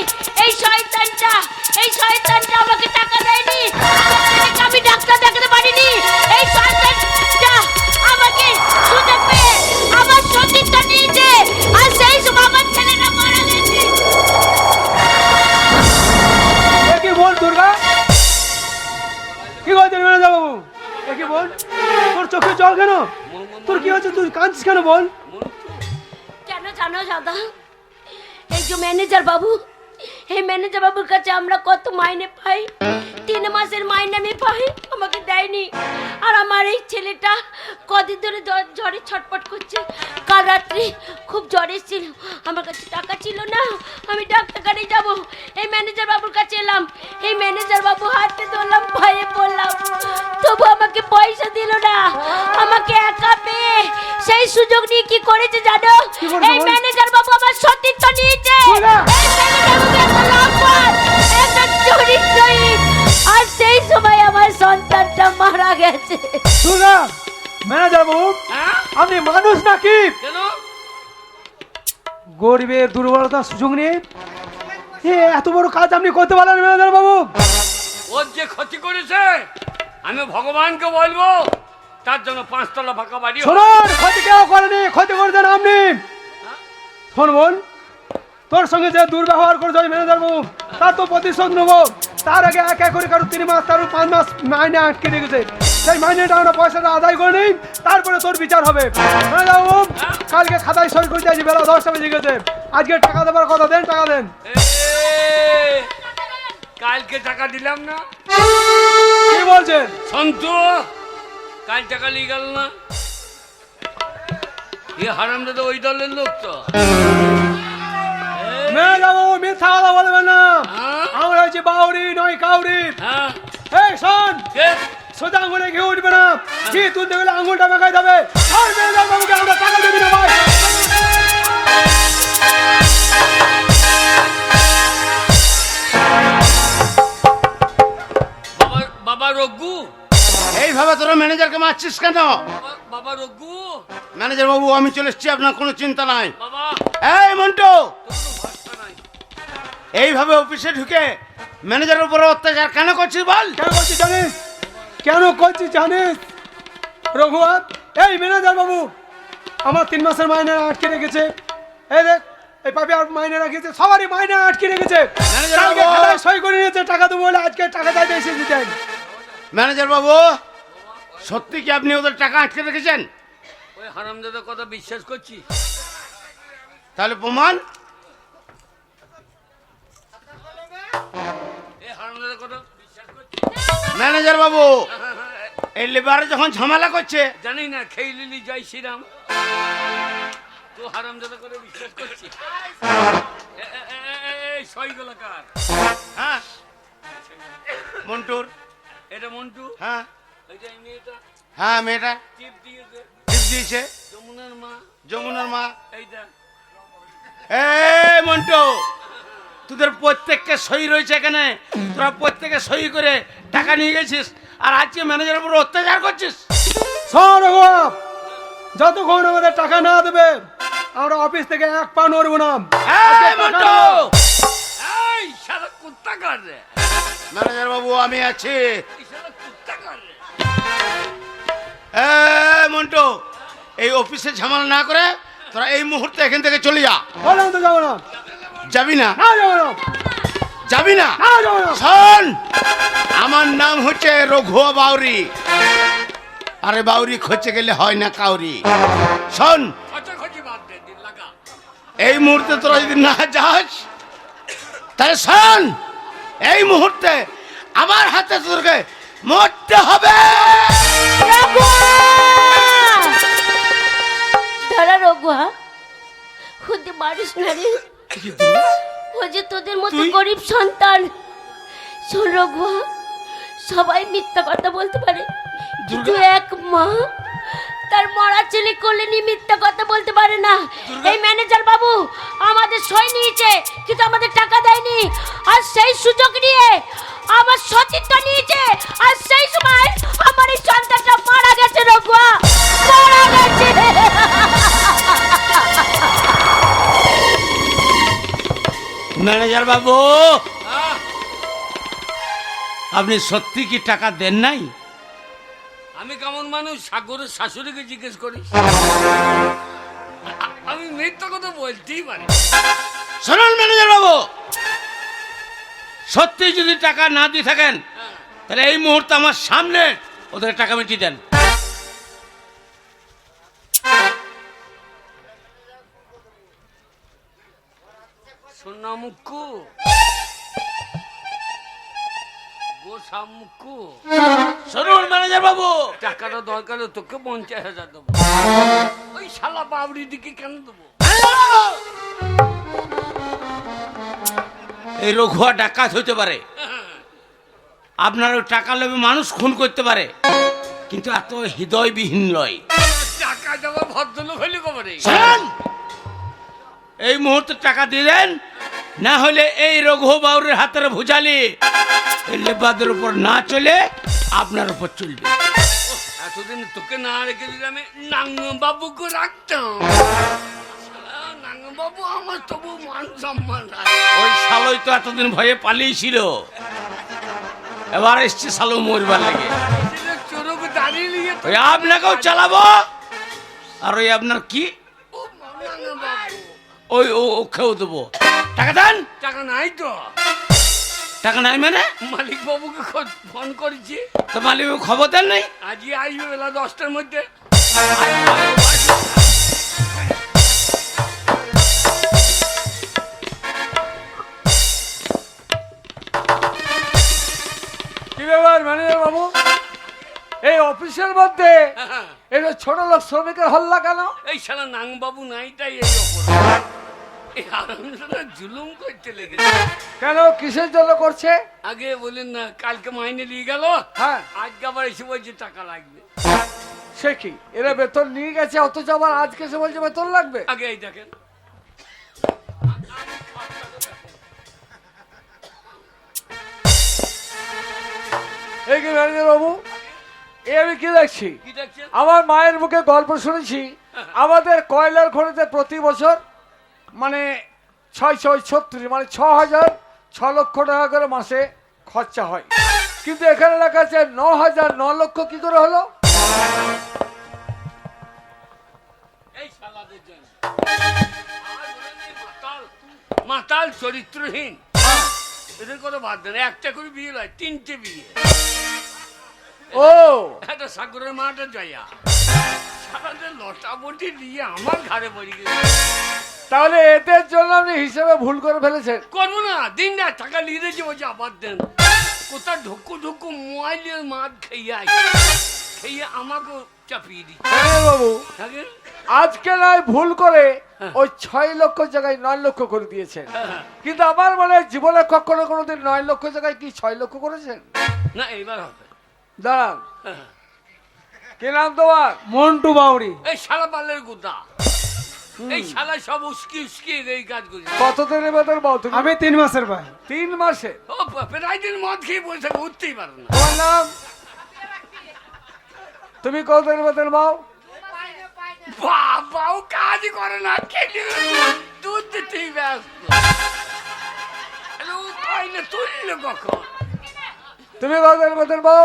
এই শয়তানটা আমাকে টাকা দেয়নি, আমার ছেলেকে আমি ডাক্তার দেখাতে পারিনি। এই শয়তানটা আমাকে সুযোগ পেয়ে আমার সতীত্ব নিয়েছে, আর সেই সময় আমার ছেলেটা মারা গেছে। কি বল দুর্গা, কি বলছেন ম্যানেজার বাবু? কি বল, তোর চোখে জল কেন? তোর কি হচ্ছে, তুই কাঁদছিস কেন বল? কেন জানো দাদা, এই যে ম্যানেজার বাবু, এই ম্যানেজার বাবুর কাছে আমরা কত মাইনে পাই, 3 মাসের মাইনে আমি পাই, আমাকে দেয়নি। আর আমার এই ছেলেটা কদিন ধরে জ্বরে ছটপট করছে। কাল রাত্রি খুব জ্বর এসেছিল, আমার কাছে টাকা ছিল না, আমি ডাক্তারখানে যাব। এই ম্যানেজার বাবুর কাছে এলাম, এই ম্যানেজার বাবু হাতে ধরলাম, ভয়ে পড়লাম, তবু আমাকে পয়সা দিল না। আমাকে একা পেয়ে সেই সুযোগ নিয়ে কি করেছে জানো? এই ম্যানেজার বাবু আমার সতীত্ব নিয়েছে। এই ম্যানেজার বাবু একটা লম্পট, একটা চরিত্রহীন, আর সেই সময় আমার সন্তানটা মারা গেছে। দুর্গা, ম্যানেজার বাবু হ্যাঁ? আপনি মানুষ নাকি? কেন? গরিবের দুর্বলতার সুযোগ নিয়ে এত বড় কাজ আপনি করতে পারেন ম্যানেজার বাবু? ওর যে ক্ষতি করেছে আমি ভগবানকে বলবো, তার জন্য 5 তলা ফাঁকা বাড়ি হোক। শুনুন, ক্ষতি কেউ করেনি, ক্ষতি করেছেন আপনি। শোন বোন, তোর সঙ্গে যে দুর্ব্যবহার করেছে ওই ম্যানেজার বাবু, তার তো প্রতিশোধ নেবো। তার আগে এক এক করে কারো 3 মাস, কারো 5 মাস মাইনে আটকে রেখেছে। সেই মাইনেটা আমরা পয়সাটা আদায় করে নিই, তারপরে তোর বিচার হবে। ম্যানেজার বাবু, কালকে খাতায় সই করতে আসি, বেলা 10টা বেজে গেছে। আজকে টাকা দেবার কথা, দেন, টাকা দেন। এ, কালকে টাকা দিলাম না, কি বলছেন? সন্তু কাল টাকা নিয়ে গেল না। এ হারামজাদা ওই দলের লোক তো। ম্যানেজার বাবু মিথ্যা কথা বলবেন না, হ্যাঁ? আমরা হচ্ছে বাউরি নয় কাউরি। হ্যাঁ, এই শোন, কে? সোজা আঙুলে ঘি উঠবে না, ঘি তুলতে গেলে আঙুলটা মাখাই যাবে। আর ম্যানেজার বাবুকে আমরা টাকা দেবি না ভাই। বাবা রঘু, এইভাবে তোরা ম্যানেজারকে মারছিস কেন? বাবা রঘু, ম্যানেজার বাবু আমি চলে এসেছি, আপনার কোনো চিন্তা নাই। বাবা এই মন্টু, তোর কোনো ভরসা নাই। এইভাবে অফিসে ঢুকে ম্যানেজারের উপর অত্যাচার কেন করছিস বল? কেন করছিস জানিস? কেন করছিস জানিস রঘুনাথ? এই ম্যানেজার বাবু আমার 3 মাসের মাইনে আটকে রেখেছে। এই দেখ, এই পাপি আর মাইনে রেখেছে, সবারই মাইনে আটকে রেখেছে। ম্যানেজার কালকে বাবু! খাতায় সই করে নিয়েছে, টাকা দেবো বলে আজকে টাকা চাইতে এসে দিতেন। ম্যানেজার বাবু, সত্যি কি আপনি ওদের টাকা আটকে রেখেছেন? ওই হারামজাদার কথা বিশ্বাস করছি? তাহলে প্রমাণ? এই হারামজাদার কথা বিশ্বাস করছি? ম্যানেজার বাবু, এই লেবারে যখন ঝামেলা করছে, জানি না, খেয়ে লিলি জয় শ্রীরাম, তো হারামজাদা করে বিশ্বাস করছি? এই সইগুলো কার? হ্যাঁ মন্টুর। এটা মন্টু, হ্যাঁ এটা এই মেয়েটা হ্যাঁ, মেয়েটা টিপ দিয়েছে, টিপ দিয়েছে, যমুনার মা, যমুনার মা। এইটা এই মন্টু, তোদের প্রত্যেককে সই রয়েছে এখানে, তোরা প্রত্যেকে সই করে টাকা নিয়ে গেছিস, আর আজকে ম্যানেজারের উপর অত্যাচার করছিস? শোন রঘুবাবু, যতক্ষণ আমাদের টাকা না দেবে আমরা অফিস থেকে এক পা নড়বো না। এই মন্টু! এই শালা কুত্তা কর রে, ম্যানেজার বাবু আমি আছি। এই শালা কুত্তা কর রে। এই মন্টু, এই অফিসে ঝামেলা না করে তোরা এই মুহূর্তে এখান থেকে চলে যা। বললাম তো যাবো না। যাবি না? না যাবো না। যাবি না? না যাবো না। শোন, আমার নাম হচ্ছে রঘুয়া বাউরি। আরে বাউরি খোঁজে গেলে হয় না কাউরি। শোন, খচাখচি বাদ দে, দিন লাগা। এই মুহূর্তে তোরা যদি না যাস তাহলে শোন, এই মুহূর্তে আমার হাতে তোকে মরতে হবে। দাঁড়া রঘুয়া, খুদ মারিস না রে, ও যে তোদের মতো তুই? গরিব সন্তান। শোন রঘুয়া, সবাই মিথ্যা কথা বলতে পারে, কিন্তু এক মা তার মরা ছেলে কোলে নিয়ে মিথ্যা কথা বলতে পারে না। এই ম্যানেজার বাবু আমাদের সই নিয়েছে কিন্তু আমাদের টাকা দেয়নি, আর সেই সুযোগ নিয়ে আমার সতীর্থ নিয়েছে, আর সেই সময় আমার এই সন্তানটা মারা গেছে রঘুয়া, মারা গেছে। ম্যানেজার বাবু, আহ, আপনি সত্যি কি টাকা দেন নাই? আমি কেমন মানুষ সাগরের শাশুড়িকে জিজ্ঞেস করিস? আমি মিথ্যা কথা বলতেই পারি। শুনুন ম্যানেজার বাবু, সত্যি যদি টাকা না দিয়ে থাকেন তাহলে এই মুহূর্তে আমার সামনে ওদের টাকা মিটিয়ে দেন। সোনা মুক্কু, গোসা মুক্কু, শুনুন ম্যানেজার বাবু, টাকাটা দরকার হলে তোকে 50,000 দেবো। ওই শালা বাবরি দিকে কেন দেবো? এই রঘুয়া ডাকাত হইতে পারে, আপনার ওই টাকা লোভে মানুষ খুন করতে পারে, কিন্তু এত হৃদয়বিহীন নয়। টাকা দেওয়া ভদ্রলোক হইলে কবরে। শুনুন, এই মুহূর্তে টাকা দিয়ে দেন, না হলে এই রঘু বাউরের হাতের ভুজালি এই লেবাদের উপর না চলে আপনার উপর চলবে। এতদিন তোকে না রেখে দিলে আমি নাঙ্গ বাবুকে রাখতাম। শালা নাঙ্গ বাবু আমার তবু মান সম্মান রাখে। ওই শালই তো এতদিন ভয়ে পালিয়েছিল, এবার এসছে শালো মরবার লেগে। ছেলে চোরক দাঁড়িয়ে নিয়ে তো- ওই আপনাকেও চালাবো, আর ওই আপনার কি ও নাঙ্গ বাবু, ওই ওকেও দেবো। টাকা দেন। টাকা নাই তো। টাকা নাই মানে? মালিক বাবুকে ফোন করেছি, তো মালিক খবর দেন নাই? আজই আসবে বেলা 10টার মধ্যে। কি ব্যাপার ম্যানেজার বাবু, এই অফিসের মধ্যে এই যে ছোট লোক শ্রমিকের হল্লা কেন? এই শালা নাং বাবু নাই, তাই এই অপরাধ। এই আরামদাদা জুলুম করতে লেগেছে। কেন, কিসের জন্য করছে? আগে বলেন না, কালকে মাইনে নিয়ে গেল, হ্যাঁ, আজকে আবার এসে বলছে টাকা লাগবে। সে কি, এরা বেতন নিয়ে গেছে অথচ আবার আজকে সে বলছে বেতন লাগবে? আগে এই দেখেন, এই কি ম্যানেজার বাবু, এ আমি কি দেখছি? কি দেখছেন? আমার মায়ের মুখে গল্প শুনেছি, আমাদের কয়লার খনিতে প্রতি বছর মানে 636 মানে 6,000 টাকা করে মাসে খরচা হয়, কিন্তু এখানে লেখা আছে 9 লক্ষ, কি করে হলো? এই শালাদের জন্য। আর বলেন এই মাতাল, মাতাল চরিত্রহীন, এদের কথা বাদ দেন। একটা করে বিয়ে হয়, 3টে বিয়ে। ও একটা সাগরের মাটা জয়া, সারাদিন লটা বটি দিয়ে আমার ঘাড়ে পড়ে গেছে। তাহলে এদের জন্য আপনি হিসেবে ভুল করে ফেলেছেন। করবো না, দিন রাত টাকা নিয়ে রেখে বলছে আবার দেন। কোথা ঢুকু ঢুকু মোবাইলের মাঠ খেয়ে আই, খেয়ে আমাকেও চাপিয়ে দিচ্ছে। ম্যানেজার বাবু, থাকে? আজকে নয় ভুল করে ওই 6 লক্ষ জায়গায় 9 লক্ষ করে দিয়েছেন, কিন্তু আমার মনে হয় জীবনে কখনো কোনোদিন 9 লক্ষ জায়গায় কি 6 লক্ষ করেছেন? না এইবার হবে। দাঁড়ান, কি নাম তোমার? মন্টু বাউরি। এই শালা পালের গুদা, এই শালা সব উস্কি উস্কি এই কাজ করি। কতদিনের বেতন পাও তুমি? আমি 3 মাসের ভাই। 3 মাসে? ও প্রায় দিন মদ খেয়ে বসে থাকে, উঠতেই পারে না। তোমার নাম? তুমি কতদিন বেতন পাও? বাবাও কাজ করে না, খেলে দুধ দিতেই ব্যস্ত। আরে ও পাই না, তুললে কখন? তুমি কতদিন বেতন পাও?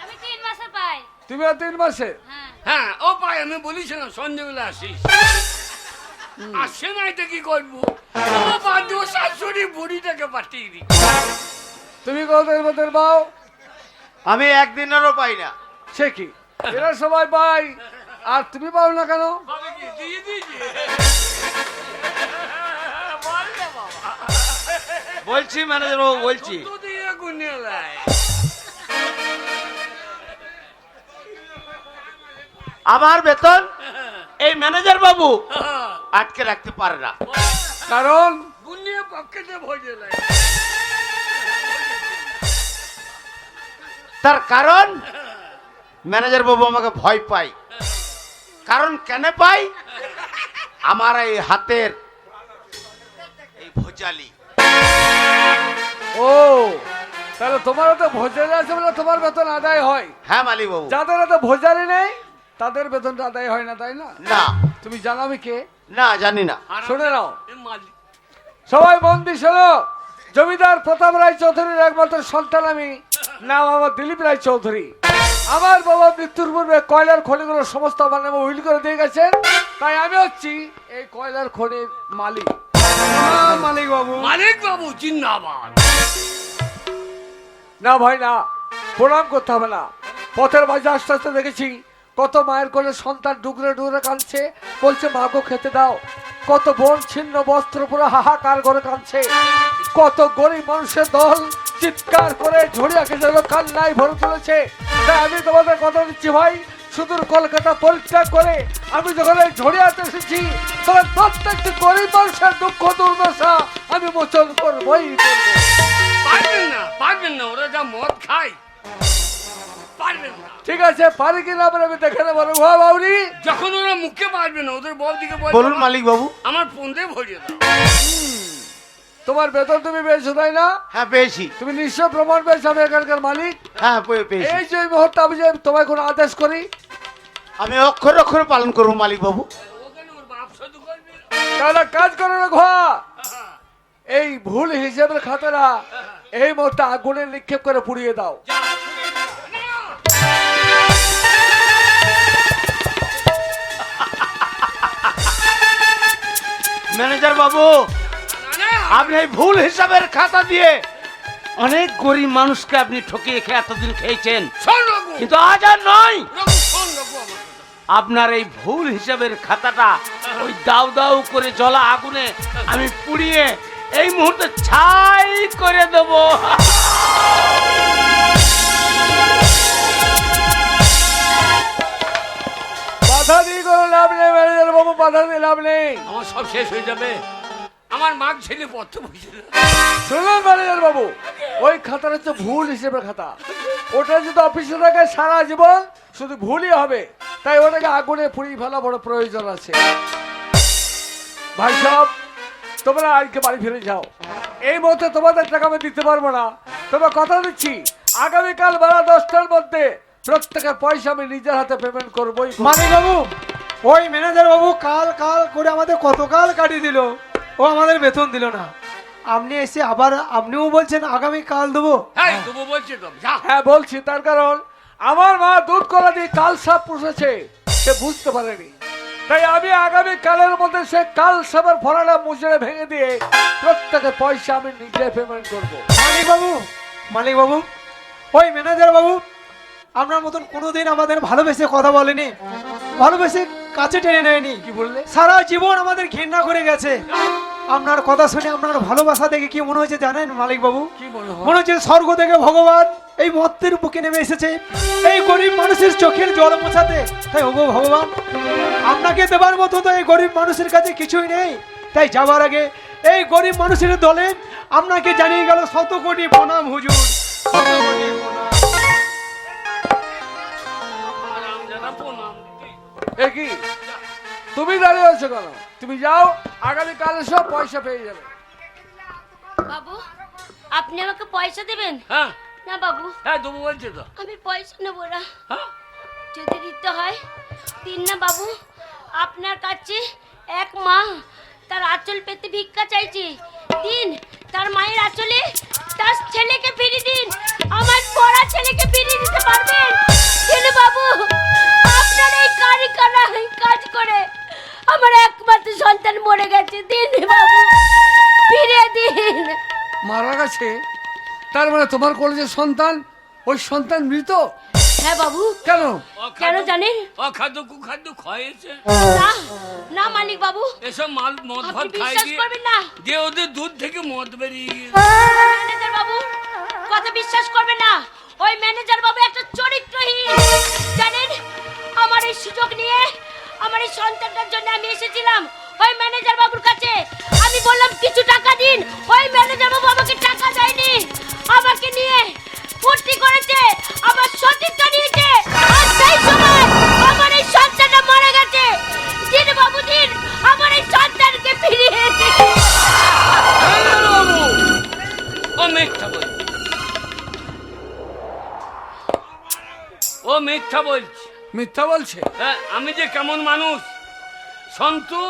আমি 3 মাসে পাই। তুমি 3 মাসে? হ্যাঁ। হ্যাঁ ও পাই, আমি বলেছিলাম সন্ধ্যেবেলা আসিস। আসছে না, এটা কি করবো? ও বাদ দিয়ে শাশুড়ি বুড়িটাকে পাঠিয়ে দিই। তুমি কতদিন বেতন পাও? আমি একদিনেরও পাই না। সে কি, এরা সবাই পাই আর তুমি পাও না কেন? বাবা কি দিয়ে দিয়েছে? বল না বাবা। বলছি ম্যানেজার বাবু, বলছি তো দিয়ে গুনে লাই। আমার বেতন এই ম্যানেজার বাবু আটকে রাখতে পারে না। কারণ গুনিয়ে পকেটে ভরে লাই। তার কারণ ম্যানেজার বাবু আমাকে ভয় পাই। কারণ কেন পাই? আমার এই হাতের এই ভোজালি। ও তাহলে তোমারও তো ভোজালি আছে বলে তোমার বেতন আদায় হয়। হ্যাঁ মালিক বাবু। যাদের তো ভোজালি নেই তাদের বেতনটা আদায় হয় না, তাই না? না তুমি জানো আমি কে? না জানি না। শুনে নাও এ মালিক। সবাই মন দিয়ে শোনো। জমিদার প্রতাপ রায় চৌধুরীর একমাত্র সন্তান আমি, নাম আমার দিলীপ রায় চৌধুরী। আমার বাবা মৃত্যুর পূর্বে কয়লার খনিগুলো সমস্ত আমার নামে উইল করে দিয়ে গেছেন, তাই আমি হচ্ছি এই কয়লার খনির মালিক। মালিক বাবু, মালিক বাবু জিন্দাবাদ। না ভাই না, প্রণাম করতে হবে না। পথের মাঝে আস্তে আস্তে দেখেছি কত মায়ের কোলে সন্তান ডুগরে ডুগরে কাঁদছে, বলছে মাকে খেতে দাও। কত বোন ছিন্ন বস্ত্র পুরো হাহাকার করে কাঁদছে। কত গরিব মানুষের দল চিৎকার করে ঝড়িয়াকে যেন কান্নায় ভরে তুলেছে। তাই আমি তোমাদের কথা দিচ্ছি ভাই, সুদূর কলকাতা পরিত্যাগ করে আমি যখন এই ঝড়িয়াতে এসেছি, তখন প্রত্যেকটি গরিব মানুষের দুঃখ দুর্দশা আমি মোচন করবই করবো। পারবেন না, পারবেন না, ওরা যা মদ খায় পারবেন না। ঠিক আছে, পারি কিনা আমি দেখে নেবো। বাউরি যখন ওরা মুখে পারবে না, ওদের বল দিকে বলুন মালিক বাবু। আমার পন্দে ভরিয়ে দাও। তোমার বেতন তুমি পেয়েছো তাই না? হ্যাঁ পেয়েছি। তুমি নিশ্চয় প্রমাণ পেয়েছো আমি এখানকার মালিক। হ্যাঁ পেয়েছি। এই যে এই মুহূর্তে আমি যে তোমায় কোনো আদেশ করি, আমি অক্ষরে অক্ষরে পালন করবো মালিক বাবু। ওখানে ওর বাপ শুধু করবে। তাহলে কাজ করো না ঘোয়া। এই ভুল হিসেবের খাতাটা এই মুহূর্তে আগুনে নিক্ষেপ করে পুড়িয়ে দাও। ম্যানেজার বাবু, আপনি এই ভুল হিসাবের খাতা দিয়ে অনেক গরিব মানুষকে আপনি ঠকিয়ে খেয়ে এতদিন খেয়েছেন, শোন রঘু, কিন্তু আজ আর নয়। রঘু, শোন রঘু আমার কথা। আপনার এই ভুল হিসাবের খাতাটা ওই দাউ দাউ করে জ্বলা আগুনে আমি পুড়িয়ে এই মুহূর্তে ছাই করে দেব। বাধা দিয়ে কোনো লাভ নেই ম্যানেজার বাবু, বাধা দিয়ে লাভ নেই। আমার সব শেষ হয়ে যাবে। আমার মাগ ছেলে পথ বুঝে শুনুন ম্যানেজার বাবু, ওই খাতাটা হচ্ছে ভুল হিসেবের খাতা। ওটা যদি অফিসে থাকে সারা জীবন শুধু ভুলই হবে, তাই ওটাকে আগুনে পুড়িয়ে ফেলা বড় প্রয়োজন আছে। ভাই সাহেব, তোমরা আজকে বাড়ি ফিরে যাও। এই মুহূর্তে তোমাদের টাকা আমি দিতে পারবো না, তবে কথা দিচ্ছি আগামীকাল বেলা 10টার মধ্যে প্রত্যেকের পয়সা আমি নিজের হাতে পেমেন্ট করবোই। মালিক বাবু, ওই ম্যানেজার বাবু কাল কাল করে আমাদের কতকাল কাটিয়ে দিল, ও আমাদের বেতন দিল না। আপনি এসে আবার আপনিও বলছেন আগামী কাল দেবো। হ্যাঁ তবু বলছি তো যা। হ্যাঁ বলছি, তার কারণ আমার মা দুধ কলা দিয়ে কাল সাপ পুষেছে, সে বুঝতে পারেনি। তাই আমি আগামী কালের মধ্যে সে কাল সাপের ফলাটা মুছে ভেঙে দিয়ে প্রত্যেকের পয়সা আমি নিজে পেমেন্ট করবো। মালিক বাবু, ওই ম্যানেজার বাবু আপনার মতন কোনোদিন আমাদের ভালোবেসে কথা বলেনি, ভালোবেসে কাছে টেনে নেয়নি। কি বললে? সারা জীবন আমাদের ঘৃণা করে গেছে। আপনার কথা শুনে আপনার ভালোবাসা দেখে কি মনে হয়েছে জানেন মালিক বাবু? কি মনে হয়? মনে হচ্ছে স্বর্গ থেকে ভগবান এই মর্তের বুকে নেমে এসেছে এই গরিব মানুষের চোখের জল মোছাতে। তাই ওগো ভগবান, আপনাকে দেবার মতো তো এই গরিব মানুষের কাছে কিছুই নেই। তাই যাবার আগে এই গরিব মানুষের দলে আপনাকে জানিয়ে গেল 100 কোটি প্রণাম হুজুর, 100 কোটি প্রণাম। এ কি তুমি দাঁড়িয়ে আছো কেন? তুমি যাও, আগামীকাল সব পয়সা পেয়ে যাবে। বাবু, আপনি আমাকে পয়সা দেবেন? হ্যাঁ না বাবু, হ্যাঁ তবু বলছি তো। আমি পয়সা নেবো না। হ্যাঁ যদি দিতে হয় দিন না বাবু, আপনার কাছে এক মা তার আঁচল পেতে ভিক্ষা চাইছে, দিন। তার মায়ের আঁচলে তার ছেলেকে ফিরিয়ে দিন, আমার পড়া ছেলেকে ফিরিয়ে দিতে পারবেন? দিন বাবু, আপনার এই কারিখানায় কাজ করে আমার একমাত্র সন্তান মরে গেছে, দিন বাবু, ফিরিয়ে দিন। মারা গেছে? তার মানে তোমার কলেজের সন্তান, ওই সন্তান মৃত? হ্যাঁ বাবু। কেন? কেন জানেন? অখাদ্য কুখাদ্য খাইয়েছে। না না মালিক বাবু, এসব মাল মদ ভাত আপনি খাই বিশ্বাস করবেন না। যে ওদের দুধ থেকে মদ বেরিয়ে গিয়েছে। ম্যানেজার বাবু কথা বিশ্বাস করবেন না, ওই ম্যানেজার বাবু একটা চরিত্রহীন। জানেন, আমার এই সুযোগ নিয়ে আমার এই সন্তানটার জন্য আমি এসেছিলাম ওই ম্যানেজার বাবুর কাছে। আমি বললাম কিছু টাকা দিন, ওই ম্যানেজার বাবু আমাকে টাকা দেয়নি, আমাকে নিয়ে ফুর্তি করেছে, আমার সতীর্থ নিয়েছে, আর সেই সময় আমার এই সন্তানটা মারা গেছে। দিন বাবু দিন, আমার এই সন্তানকে ফিরিয়ে দিন। ও মিথ্যা বলছে, ও মিথ্যা বলছে। মিথ্যা বলছে? হ্যাঁ, আমি যে কেমন মানুষ সন্তু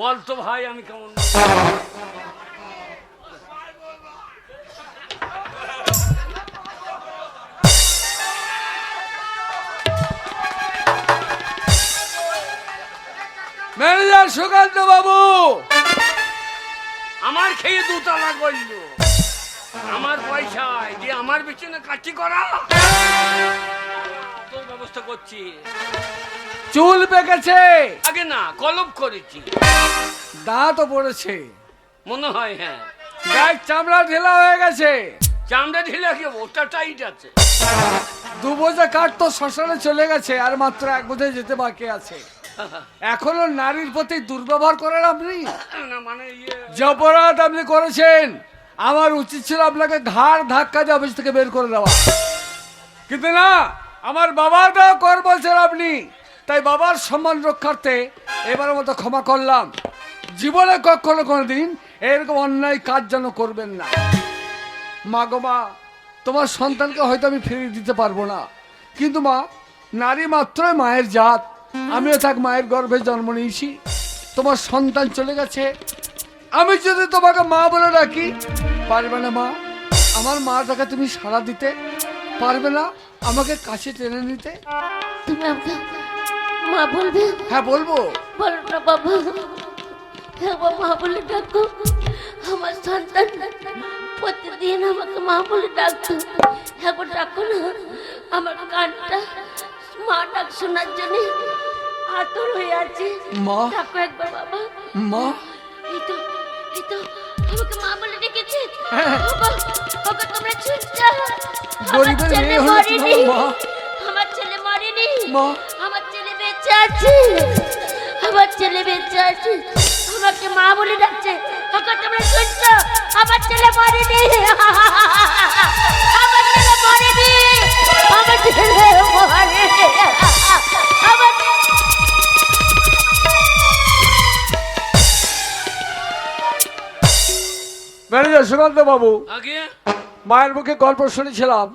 বলতো ভাই, আমি কেমন মানুষ? ম্যানেজার সুকান্ত বাবু, আমার খেয়ে দুতলা করলো, আমার পয়সায় যে আমার পিছনে কাটি করা, তোর ব্যবস্থা করছি। চুল পেকেছে, আগে না কলপ করেছি, দাঁতও পড়েছে, মনে হয়। হ্যাঁ, গায়ের চামড়া ঢেলা হয়ে গেছে, চামড়া ঢিলে কি ওটা টাইট আছে। 2 বোঝা কাঠ তো শ্মশানে চলে গেছে, আর মাত্র 1 বোঝা যেতে বাকি আছে। এখনো নারীর প্রতি দুর্ব্যবহার করেন আপনি? না মানে যে অপরাধ আপনি করেছেন, আমার উচিত ছিল আপনাকে ঘাড় ধাক্কা দিয়ে অফিস থেকে বের করে দেওয়া, কিন্তু না, আমার বাবার দেওয়া কর বলছেন আপনি, তাই বাবার সম্মান রক্ষার্থে এবারের মতো ক্ষমা করলাম। জীবনে কখনো কোনোদিন এরকম অন্যায় কাজ যেন করবেন না। মা গো মা, তোমার সন্তানকে হয়তো আমি ফিরিয়ে দিতে পারবো না, কিন্তু মা, নারী মাত্রই মায়ের জাত, আমিও থাক মায়ের গর্ভে জন্ম নিয়েছি। তোমার সন্তান চলে গেছে, আমি যদি তোমাকে মা বলে ডাকি, পারবে না মা? আমার মাটাকে তুমি সাড়া দিতে পারবে না? আমাকে কাছে টেনে নিতে? তুমি আমাকে মা বলবে? হ্যাঁ বলবো। বলো না বাবা, একবার মা বলে ডাকো। আমার সন্তান প্রতিদিন আমাকে মা বলে ডাকতো, একবার ডাকো না। আমার কানটা মা ডাক শোনার জন্য আতর হয়ে আছে। মা। ডাকো একবার বাবা। মা। এই তো আমাকে মা বলে ডেকেছে। ওগো, ওগো তোমরা শুনছো? গরিবের মেয়ে হয়েছে মা। আমার ছেলে মরেনি, মা। আমার ছেলে বেঁচে আছে, আমার ছেলে বেঁচে আছে, আমাকে মা বলে ডাকছে। ওগো তোমরা শুনছো? আমার ছেলে মরেনি, আমার ছেলে মরেনি, আমার ছেলে মরেনি, আমার ম্যানেজার সুকান্ত বাবু, আগে মায়ের মুখে গল্প শুনেছিলাম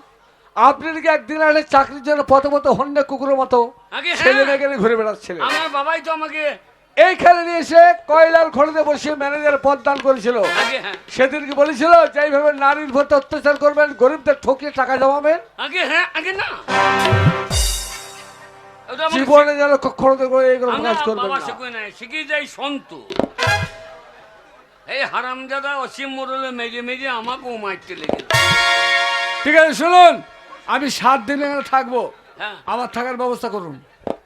আপনি নাকি একদিন আগে চাকরির জন্য পথে পথে হন্যে কুকুরের মতো আগে ছেলে হ্যাঁ, মেয়েকে ঘুরে বেড়াচ্ছিলেন। আমার বাবাই তো আমাকে এইখানে নিয়ে এসে কয়লার খড়িতে বসে ম্যানেজার পদ দান করেছিল। আগে হ্যাঁ, সেদিন কি বলেছিল যে এইভাবে নারীর প্রতি অত্যাচার করবেন, গরিবদের ঠকিয়ে টাকা জমাবেন? আগে হ্যাঁ, আগে না ওটা আমাকে জীবনে যেন কখনো করে এইরকম আমার কাজ করবেন বাবা না। শিখে নাই, শিখে যাই সন্তু। এই হারামজাদা অসীম মোড়লে মেজে মেজে আমাকেও মারতে লেগে। ঠিক আছে শুনুন, আমি 7 দিন এখানে থাকবো, হ্যাঁ, আমার থাকার ব্যবস্থা করুন।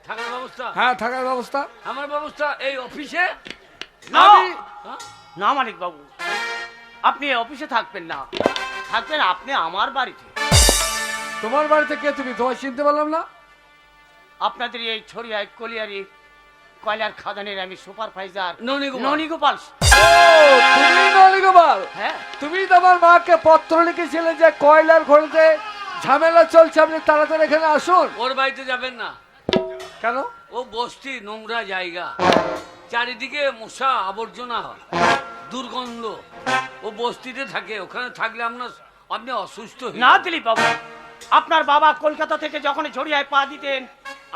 থাকার ব্যবস্থা? হ্যাঁ থাকার ব্যবস্থা। আমার ব্যবস্থা এই অফিসে? না আমি- হ্যাঁ? না মানিক বাবু, আপনি অফিসে থাকবেন না, থাকবেন আপনি আমার বাড়িতে। তোমার বাড়িতে কে তুমি? তোমায় চিনতে পারলাম না। আপনাদের এই ছড়িয়ায় কলিয়ারি কয়লার খাদানের আমি সুপারভাইজার ননীগোপাল। ননীগোপাল। ও, তুমি নলিগোপাল? হ্যাঁ, তুমি তোমার মাকে পত্র লিখেছিলে যে কয়লার খড়িতে ঝামেলা চলছে, আপনি তাড়াতাড়ি এখানে আসুন। ওর বাড়িতে যাবেন না, কেন? ও বস্তি, নোংরা জায়গা, চারিদিকে মশা আবর্জনা, দুর্গন্ধ। ও বস্তিতে থাকে, ওখানে থাকলে আপনি অসুস্থ হয়ে না যাবেন। দিলীপ বাবু, আপনার বাবা কলকাতা থেকে যখন ঝড়িয়ায় পা দিতেন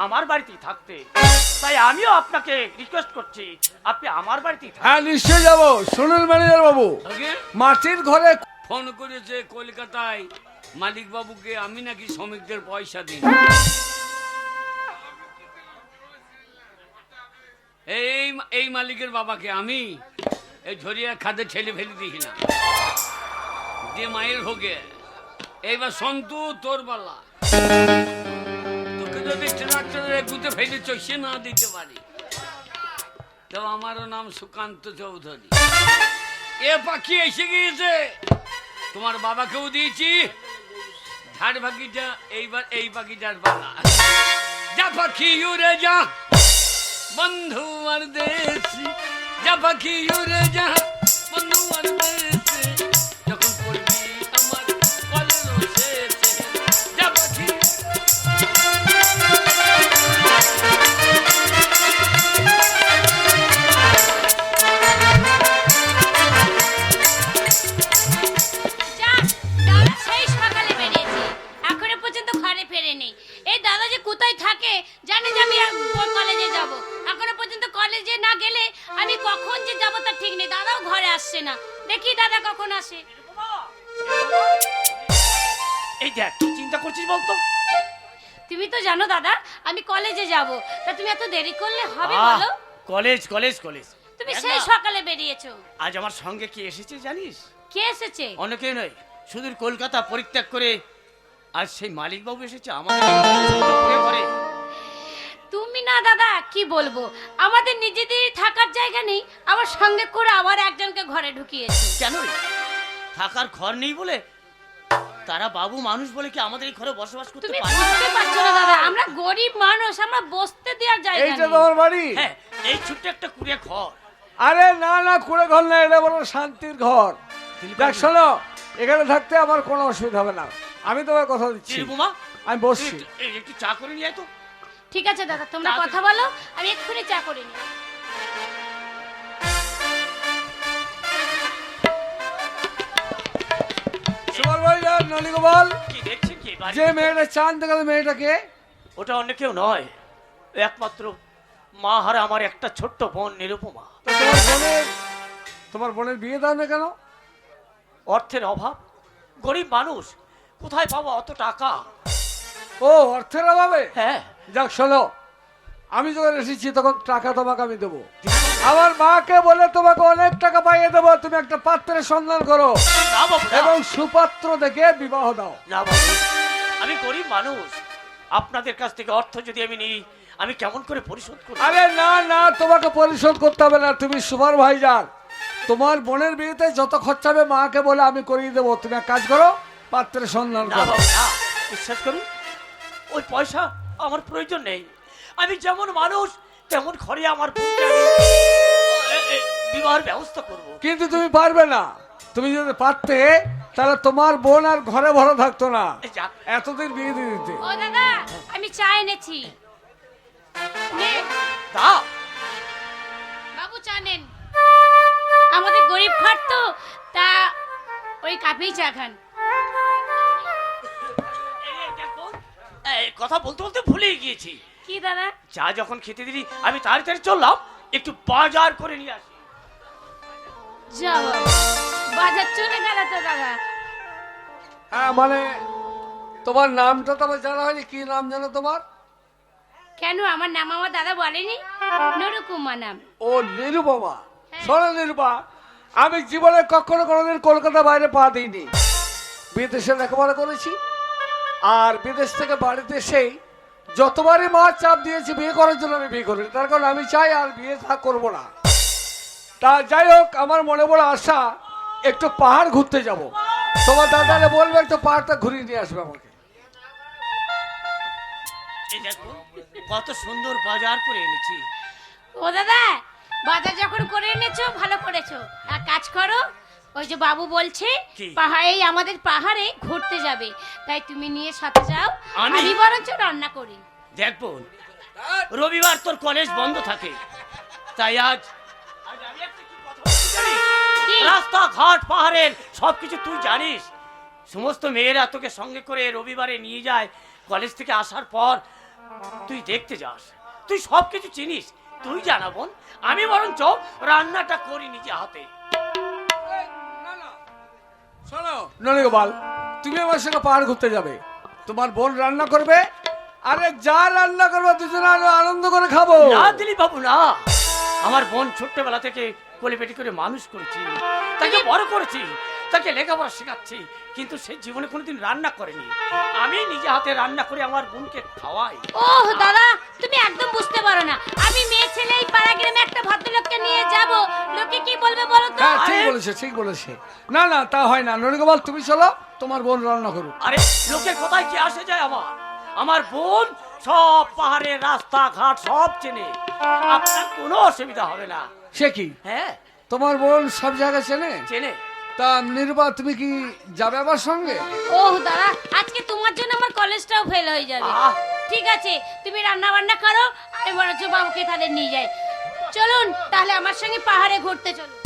আমার বাড়িতেই থাকতে, তাই আমিও আপনাকে রিকোয়েস্ট করছি আপনি আমার বাড়িতেই থাকুন। হ্যাঁ নিশ্চয় যাবো। শুনুন ম্যানেজার বাবু, আগে মাটির ঘরে ফোন করেছে কলকাতায় মালিক বাবুকে আমি নাকি শ্রমিকদের পয়সা দিই। এই মালিকের বাবাকে আমি এই ঝরিয়া খাদে ঠেলে ফেলে দিই না, যে মায়ের হোকে। এইবার সন্তু তোর বালা, তোকে যদি ট্রাক্টরে গুতে ফেলে চষে না দিতে পারি, তো আমারও নাম সুকান্ত চৌধুরী। এ পাখি এসে গিয়েছে, তোমার বাবাকেও দিয়েছি ঝাড় পাখিটা, এইবার এই পাখিটার পালা। যা পাখি উড়ে যা বন্ধু আর দেশি, যা পাখি উড়ে যা বন্ধু আর দেশি, যখন পড়বি আমার কলের শেষে, যা পাখি। যাক, দাদা সেই সকালে বেরিয়েছে, এখনো পর্যন্ত ঘরে ফেরেনি। এই দাদা যে কোথায় থাকে জানে যে আমি কলেজে যাব, এখনো পর্যন্ত কলেজে না গেলে আমি কখন যে যাব তার ঠিক নেই। দাদাও ঘরে আসছে না, দেখি দাদা কখন আসে। এই দেখ কি চিন্তা করছিস বলতো? তুমি তো জানো দাদা আমি কলেজে যাব, তা তুমি এত দেরি করলে হবে বলো? কলেজ কলেজ কলেজ তুমি সেই সকালে বেরিয়েছো। আজ আমার সঙ্গে কি এসেছে জানিস? কে এসেছে? অনেকে নয়, সুদূর কলকাতা পরিত্যাগ করে আজ সেই মালিক বাবু এসেছে আমাদের ঘরে। তুমি না দাদা কি বলবো, আমাদের নিজেদের থাকার জায়গা নেই, আমার সঙ্গে করে আবার একজনকে ঘরে ঢুকিয়েছে। কেন রে? থাকার ঘর নেই বলে? তারা বাবু মানুষ বলে কি আমাদের এই ঘরে বসবাস করতে তুমি পারে? বুঝতে পারছো না দাদা, আমরা গরিব মানুষ, আমরা বসতে দেওয়ার জায়গা এইটা নেই। তোমার বাড়ি? হ্যাঁ, এই ছোট্ট একটা কুড়ে ঘর। আরে না না, কুড়ে ঘর না, এটা বলো শান্তির ঘর। দেখ শোনো, এখানে থাকতে আমার কোনো অসুবিধা হবে না, আমি তোমার কথা দিচ্ছি। চিরকুমা, আমি বসছি। একটু চা করে নিয়ে আয় তো। ঠিক আছে দাদা, তোমরা কথা বলো, আমি এক্ষুনি চা করে নিই। সুবল ভাইজান, ননী গোপাল, কি দেখছেন কি বাড়ি? যে মেয়েটা চান দেখালে মেয়েটাকে? ওটা অন্য কেউ নয়, একমাত্র মা হারা আমার একটা ছোট্ট বোন নিরুপমা। তো তোমার বোনের বিয়ে দাও না কেন? অর্থের অভাব, গরিব মানুষ, কোথায় পাবো অত টাকা? ও অর্থের অভাবে? হ্যাঁ, যাক শোনো, আমি যখন এসেছি তখন টাকা তোমাকে আমি দেবো। আমার মাকে বলে তোমাকে অনেক টাকা পাইয়ে দেবো, তুমি একটা পাত্রের সন্ধান করো না বাবু না। এবং সুপাত্র দেখে বিবাহ দাও। না বাবু, আমি গরিব মানুষ, আপনাদের কাছ থেকে অর্থ যদি আমি নিই আমি কেমন করে পরিশোধ করব? আরে না না, তোমাকে পরিশোধ করতে হবে না, তুমি সুপারভাইজার, তোমার বোনের বিয়েতে যত খরচা হবে মাকে বলে আমি করিয়ে দেবো। তুমি এক কাজ করো, পাত্রের সন্ধান না করো। বাবু না, বিশ্বাস করুন ওই পয়সা আমার প্রয়োজন নেই। আমি যেমন মানুষ তেমন ঘরে আমার বোনকে আমি বিবাহের ব্যবস্থা করব। কিন্তু তুমি পারবে না, তুমি যদি পারতে তাহলে তোমার বোন আর ঘরে ভরা থাকতো না, যাক, এতদিন বিয়ে দিয়ে দিতে। ও দাদা আমি চা এনেছি, নে, দাও। বাবু চা নেন। আমাদের গরিব ঘর তো, তা ওই কাপেই চা খান। এই দেখো, এই কথা বলতে বলতে ভুলেই গিয়েছি। কি দাদা? চা যখন খেতে দিলি আমি তাড়াতাড়ি চললাম একটু বাজার করে নিয়ে আসি। যাও বাজার চলে গেল তো দাদা। হ্যাঁ মানে তোমার নামটা তো আমার জানা হয়নি, কি নাম জানো তোমার? কেন আমার নাম আমার দাদা বলেনি? নরকুমা নাম। ও নিরুপমা। শোনো নিরুপা, আমি জীবনে কখনো কোনোদিন কলকাতা বাইরে পা দিইনি, বিদেশে লেখাপড়া করেছি, আর বিদেশ থেকে বাড়িতে এসেই যতবারই মা চাপ দিয়েছি বিয়ে করার জন্য আমি বিয়ে করিনি, তার কারণ আমি চাই আর বিয়ে করবো না। তা যাই হোক, আমার মনে বড় আশা একটু পাহাড় ঘুরতে যাব, তোমার দাদারে বলবে একটু পাহাড়টা ঘুরিয়ে নিয়ে আসবে আমাকে। এই দেখো কত সুন্দর বাজার করে এনেছি। ও দাদা বাজার যখন করে এনেছো ভালো করেছো, আর কাজ করো, ওই যে বাবু বলছে কি? পাহাড়ে আমাদের পাহাড়ে ঘুরতে যাবে, তাই তুমি নিয়ে সাথে যাও, আমি? আমি বরঞ্চ রান্না করি। দেখবো রবিবার তোর কলেজ বন্ধ থাকে, তাই আজ আমি একটা কি কথা বলতে জানি? কি? রাস্তা ঘাট পাহাড়ের সবকিছু তুই জানিস, সমস্ত মেয়েরা তোকে সঙ্গে করে রবিবারে নিয়ে যায় কলেজ থেকে আসার পর, তুই দেখতে যাস, তুই সব কিছু চিনিস, তুই জানা বোন, আমি বরঞ্চ রান্নাটা করি নিজে হাতে। শোনো ননীগোপাল, তুমি আমার সঙ্গে পাহাড় ঘুরতে যাবে, তোমার বোন রান্না করবে, আরে যা রান্না করবে দুজনে আনন্দ করে খাবো। না দিলীপ বাবু না, আমার বোন ছোট্টবেলা থেকে কোলেপেটি করে মানুষ করেছি, তাকে বড় করেছি, তাকে লেখাপড়া শেখাচ্ছি, কিন্তু সে জীবনে কোনোদিন রান্না করেনি। আমি নিজে হাতে রান্না করে আমার বোনকে খাওয়াই। ওহ দাদা, তুমি একদম বুঝতে পারো না, আমি মেয়ে ছেলে এই পাড়া গ্রামে একটা ভদ্রলোককে নিয়ে যাব, লোকে কি বলবে বলো তো? হ্যাঁ ঠিক বলেছে, ঠিক বলেছে। না না তা হয় না, ননীগোপাল তুমি চলো, তোমার বোন রান্না করুক। আরে লোকের কথায় কি আসে যায়? আমার বোন সব পাহাড়ের রাস্তাঘাট সব চেনে, আপনার কোনো অসুবিধা হবে না। সে কি, হ্যাঁ তোমার বোন সব জায়গা চেনে? চেনে। তা নির্বা তুমি কি যাবে আমার সঙ্গে? ওহ দাদা, আজকে তোমার জন্য আমার কলেজটাও ফেল হয়ে যাবে। আহ! ঠিক আছে, তুমি রান্না বান্না করো, আমি বরঞ্চ বাবুকে তাদের নিয়ে যাই। চলুন তাহলে আমার সঙ্গে পাহাড়ে ঘুরতে চলুন।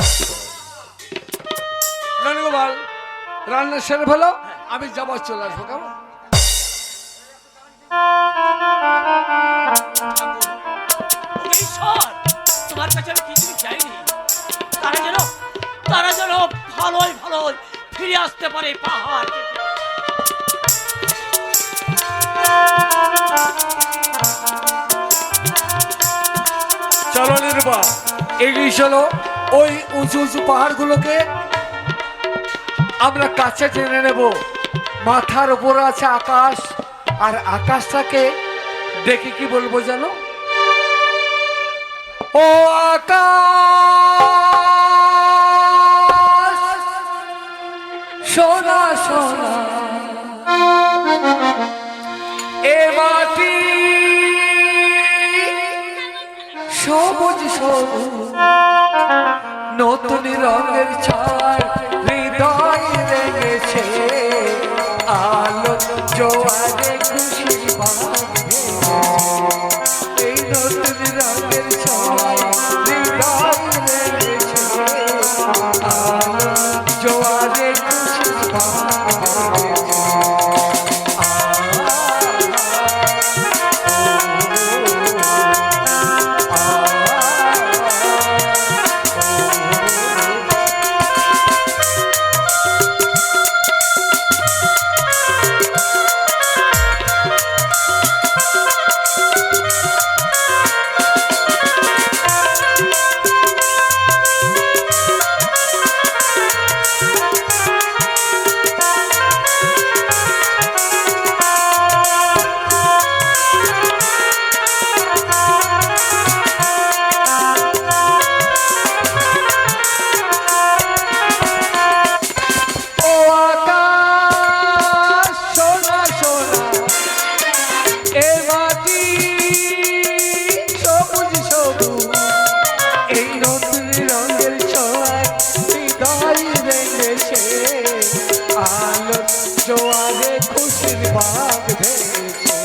ননীগোপাল রান্না সেরে ফেলো, আমি যাবার চলে আসবো, কেমন? ওরে ঈশ্বর, তোমার কাছে আমি কিছু চাইনি, তারা যেন ভালোই ভালোই ফিরে আসতে পারে পাহাড় থেকে। চলো নির্বা, এগিয়ে চলো, ওই উঁচু উঁচু পাহাড়গুলোকে আমরা কাছে টেনে নেব। মাথার উপর আছে আকাশ, আর আকাশটাকে দেখে কি বলবো জানো? ও আকাশ সোনা সোনা, এ মাটি সবুজ সবুজ, নতুন রঙের ছায় হৃদয় রেখেছে, আলো জোয়ারে খুশি বাঁধে, এই নতুন রঙের ছায় হৃদয় রেখেছে, আলো জোয়ারে খুশি বাঁধে। জোয়ারে খুশির বাগ ধরেছে,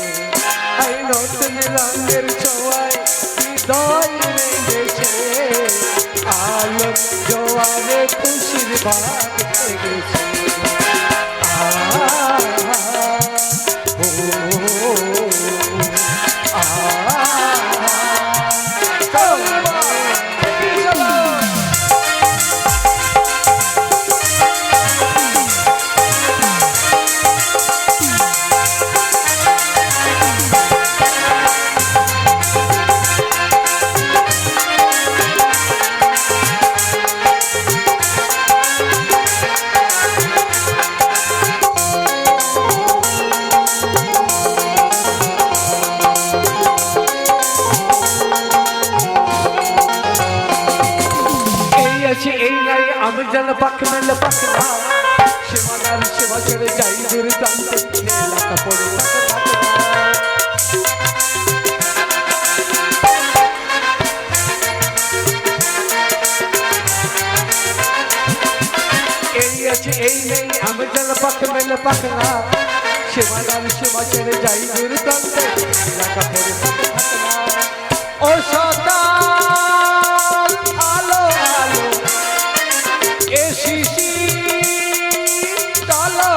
এই নতুন রঙের ছোঁয়ায় হৃদয় রেগেছে, আলো জোয়ারে খুশির বাগ ধরেছে। এই নাই আমি যেন পাক মেলে পাক না, সীমানার সীমা ছেড়ে যাই দূর প্রান্তে, এলাকা পড়ে থাকে থাকে না। এই আছে এই নেই আমি যেন পাক মেলে পাক না, সীমানার সীমা ছেড়ে যাই দূর প্রান্তে, এলাকা পড়ে থাকে থাকে না। ও সকাল আলো আলো, এ শিশি তালা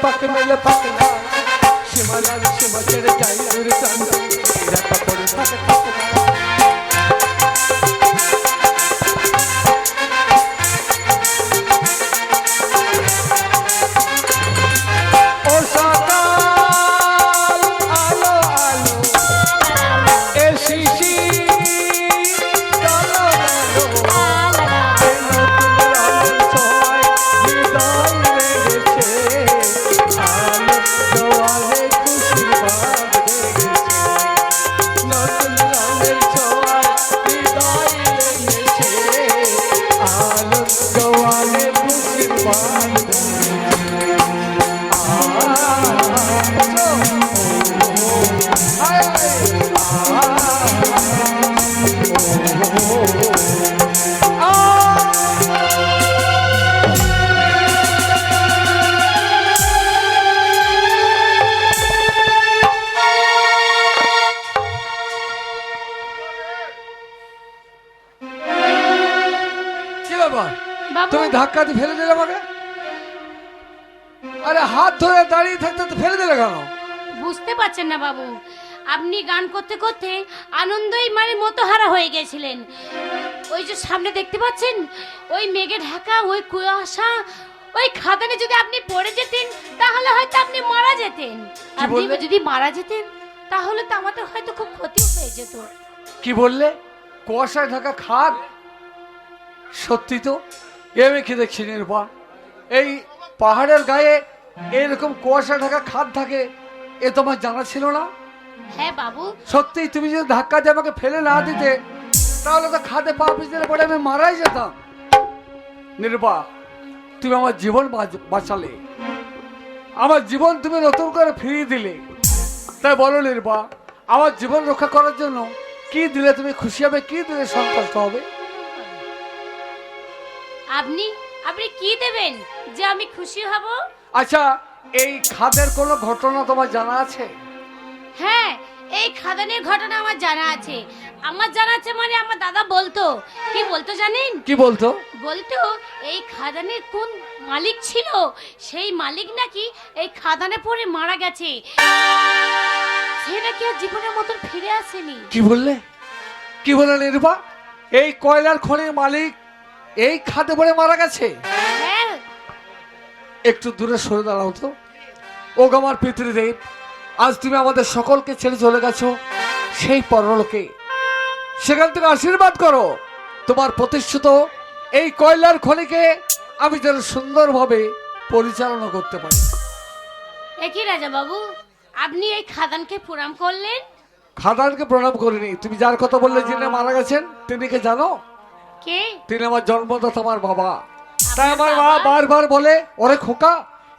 পাকে মেলে পাকে না সীমানার সীমা ছেড়ে যাই দূরে ক্লান্ত দেখা পড়ে থাকে থাকে না। ও সকাল আলো আলো এ শিশির কালো আলো এ নতুন রঙের ছোঁয়ায় হৃদয় রেগেছে আলো জোয়ারে খুশির বাঁধ রেগেছে নতুন রঙের ছোঁয়ায় হৃদয় রেগেছে আলো জোয়ারে খুশির বাঁধ কি ব্যাপার বাবু তুমি ধাক্কা দিয়ে ফেলে দিলে আমাকে? আরে হাত ধরে দাঁড়িয়ে থাকতে তো ফেলে দিলে কেন? বুঝতে পারছেন না বাবু, আপনি গান করতে করতে আনন্দই মানে মতহারা হয়ে গেছিলেন। ওই যে সামনে দেখতে পাচ্ছেন ওই মেঘে ঢাকা ওই কুয়াশা, ওই খাদানে যদি আপনি পড়ে যেতেন তাহলে হয়তো আপনি মারা যেতেন। আপনি বললে? যদি মারা যেতেন তাহলে তো আমাদের হয়তো খুব ক্ষতি হয়ে যেত। কি বললে? কুয়াশায় ঢাকা খাদ? সত্যি তো এ আমি কি দেখছি নির্বা, এই পাহাড়ের গায়ে এরকম কুয়াশা ঢাকা খাদ থাকে এ তোমার জানা ছিল না? হ্যাঁ বাবু, সত্যি তুমি যদি ধাক্কা দিয়ে আমাকে ফেলে না দিতে তাহলে তো খাদে পা পিছনে পড়ে আমি মারাই যেতাম। নির্বা, তুমি আমার জীবন বাঁচালে, আমার জীবন তুমি নতুন করে ফিরিয়ে দিলে। তাই বলো নির্বা, আমার জীবন রক্ষা করার জন্য কি দিলে তুমি খুশি হবে, কি দিলে সন্তুষ্ট হবে? আপনি আপনি কি দেবেন যে আমি খুশি হব? আচ্ছা, এই খাদের কোনো ঘটনা তোমার জানা আছে? হ্যাঁ, এই খাদানের ঘটনা আমার জানা আছে। আমার জানা আছে মানে আমার দাদা বলতো। কি বলতো জানেন? কি বলতো? বলতো এই খাদানের কোন মালিক ছিল, সেই মালিক নাকি এই খাদানে পড়ে মারা গেছে, সে নাকি আর জীবনের মতন ফিরে আসেনি। কি বললে? কি বললে নির্বা? এই কয়লার খনির মালিক এই খাদে পড়ে মারা গেছে? হ্যাঁ, একটু দূরে সরে দাঁড়াও তো। ও আমার পিতৃদেব, আজ তুমি আমাদের সকলকে ছেড়ে চলে গেছো সেই পরলোকে, সেখান থেকে আশীর্বাদ করো তোমার প্রতিষ্ঠিত এই কয়লার খনিকে আমি যেন সুন্দরভাবে পরিচালনা করতে পারি। একই রাজা বাবু, আপনি এই খাদানকে প্রণাম করলেন? খাদানকে প্রণাম করিনি। তুমি যার কথা বললে যিনি মারা গেছেন তিনি কে জানো? কে? তিনি আমার জন্মদাতা, আমার বাবা। তাই আপনার আমার মা বাবা? বারবার বলে, ওরে খোকা,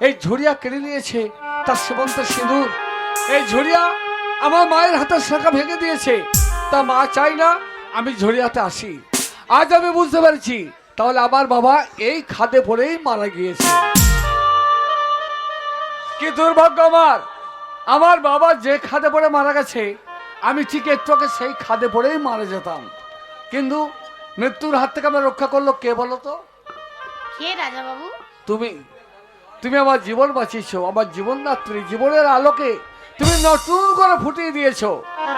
এই ঝুড়িয়া কেড়ে নিয়েছে তার সীমন্ত সিঁদুর, এই ঝুড়িয়া আমার মায়ের হাতের শাখা ভেঙে দিয়েছে, তা মা চাই না আমি ঝুড়িয়াতে আসি। আজ আমি বুঝতে পারছি তাহলে আমার বাবা এই খাদে পড়েই মারা গিয়েছে। কি দুর্ভাগ্য আমার, আমার বাবা যে খাদে পড়ে মারা গেছে আমি ঠিক একটু আগে সেই খাদে পড়েই মারা যেতাম, কিন্তু মৃত্যুর হাত থেকে আমার রক্ষা করলো কে বলো তো? কে রাজা বাবু? তুমি। তুমি আমার জীবন বাঁচিয়েছো, আমার জীবন রাত্রি, জীবনের আলোকে তুমি নতুন করে ফুটিয়ে দিয়েছো।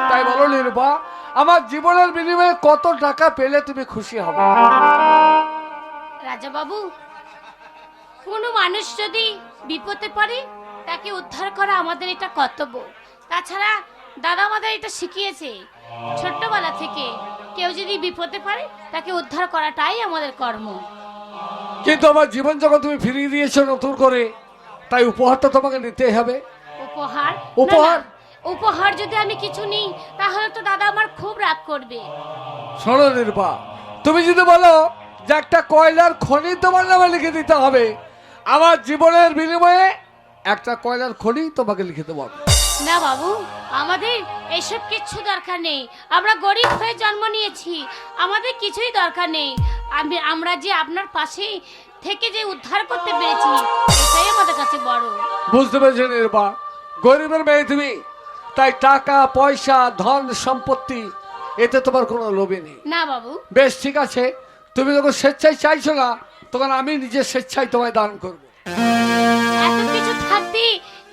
তাই বলো নির্বা, আমার জীবনের বিনিময়ে কত টাকা পেলে তুমি খুশি হবে? রাজা বাবু, কোনো মানুষ যদি বিপদে পড়ে তাকে উদ্ধার করা আমাদের এটা কর্তব্য। তাছাড়া দাদা আমাদের এটা শিখিয়েছে ছোট্টবেলা থেকে, কেউ যদি বিপদে পড়ে তাকে উদ্ধার করাটাই আমাদের কর্ম। কিন্তু আমার জীবন যখন তুমি ফিরিয়ে দিয়েছো নতুন করে, তাই উপহারটা তোমাকে নিতেই হবে। উপহার? উপহার? না, না, উপহার যদি আমি কিছু নিই তাহলে তো দাদা আমার খুব রাগ করবে। শোনো নির্বা, তুমি যদি বলো যে একটা কয়লার খনি তোমার নামে লিখে দিতে হবে, আমার জীবনের বিনিময়ে একটা কয়লার খনি তোমাকে লিখে দেবো। না বাবু, আমাদের এসব কিচ্ছু দরকার নেই। আমরা গরিব হয়ে জন্ম নিয়েছি, আমাদের কিছুই দরকার নেই। আমরা যে আপনার পাশে থেকে যে উদ্ধার করতে পেরেছি এটাই আমাদের কাছে বড়। বুঝতে পেরেছি নির্বা, গরিবের মেয়ে তুমি, তাই টাকা পয়সা ধন সম্পত্তি এতে তোমার কোনো লোভে নেই। না বাবু। বেশ ঠিক আছে, তুমি যখন স্বেচ্ছায় চাইছো না তখন আমি নিজের স্বেচ্ছায় তোমায় দান করবো। এত কিছু থাকতে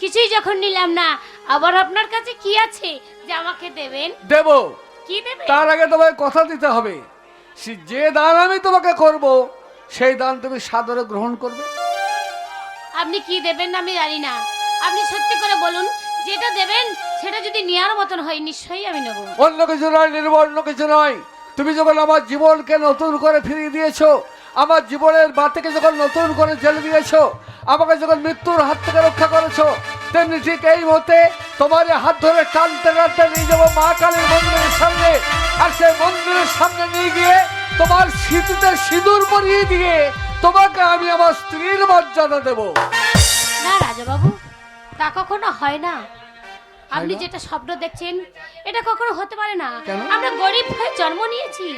কিছুই যখন নিলাম না, আবার আপনার কাছে কি আছে যে আমাকে দেবেন? দেব, কি দেবেন? তার আগে তোমায় কথা দিতে হবে। যে দান আমি তোমাকে করব সেই দান তুমি সাদরে গ্রহণ করবে। আপনি কি দেবেন আমি জানি না, আপনি সত্যি করে বলুন। যেটা দেবেন সেটা যদি নেওয়ার মতন হয় নিশ্চয়ই আমি নেব। অন্য কিছু নয় নির্মল, অন্য কিছু নয়। তুমি যখন আমার জীবনকে নতুন করে ফিরিয়ে দিয়েছো, আমার জীবনের বাতিকে যখন নতুন করে জ্বেলে দিয়েছো, আমাকে যখন মৃত্যুর হাত থেকে রক্ষা করেছো, তেমনি ঠিক এই মুহূর্তে তোমার এই হাত ধরে টানতে টানতে নিয়ে যাবো মা কালীর মন্দিরের সামনে। আর সেই মন্দিরের সামনে নিয়ে গিয়ে তোমার স্মৃতিতে সিঁদুর পরিয়ে দিয়ে তোমাকে আমি আমার স্ত্রীর মর্যাদা দেবো। না রাজাবাবু, তা কখনো হয় না। আপনি না? যেটা স্বপ্ন দেখছেন এটা কখনো হতে পারে না। কেন? আমরা গরিব হয়ে জন্ম নিয়েছি,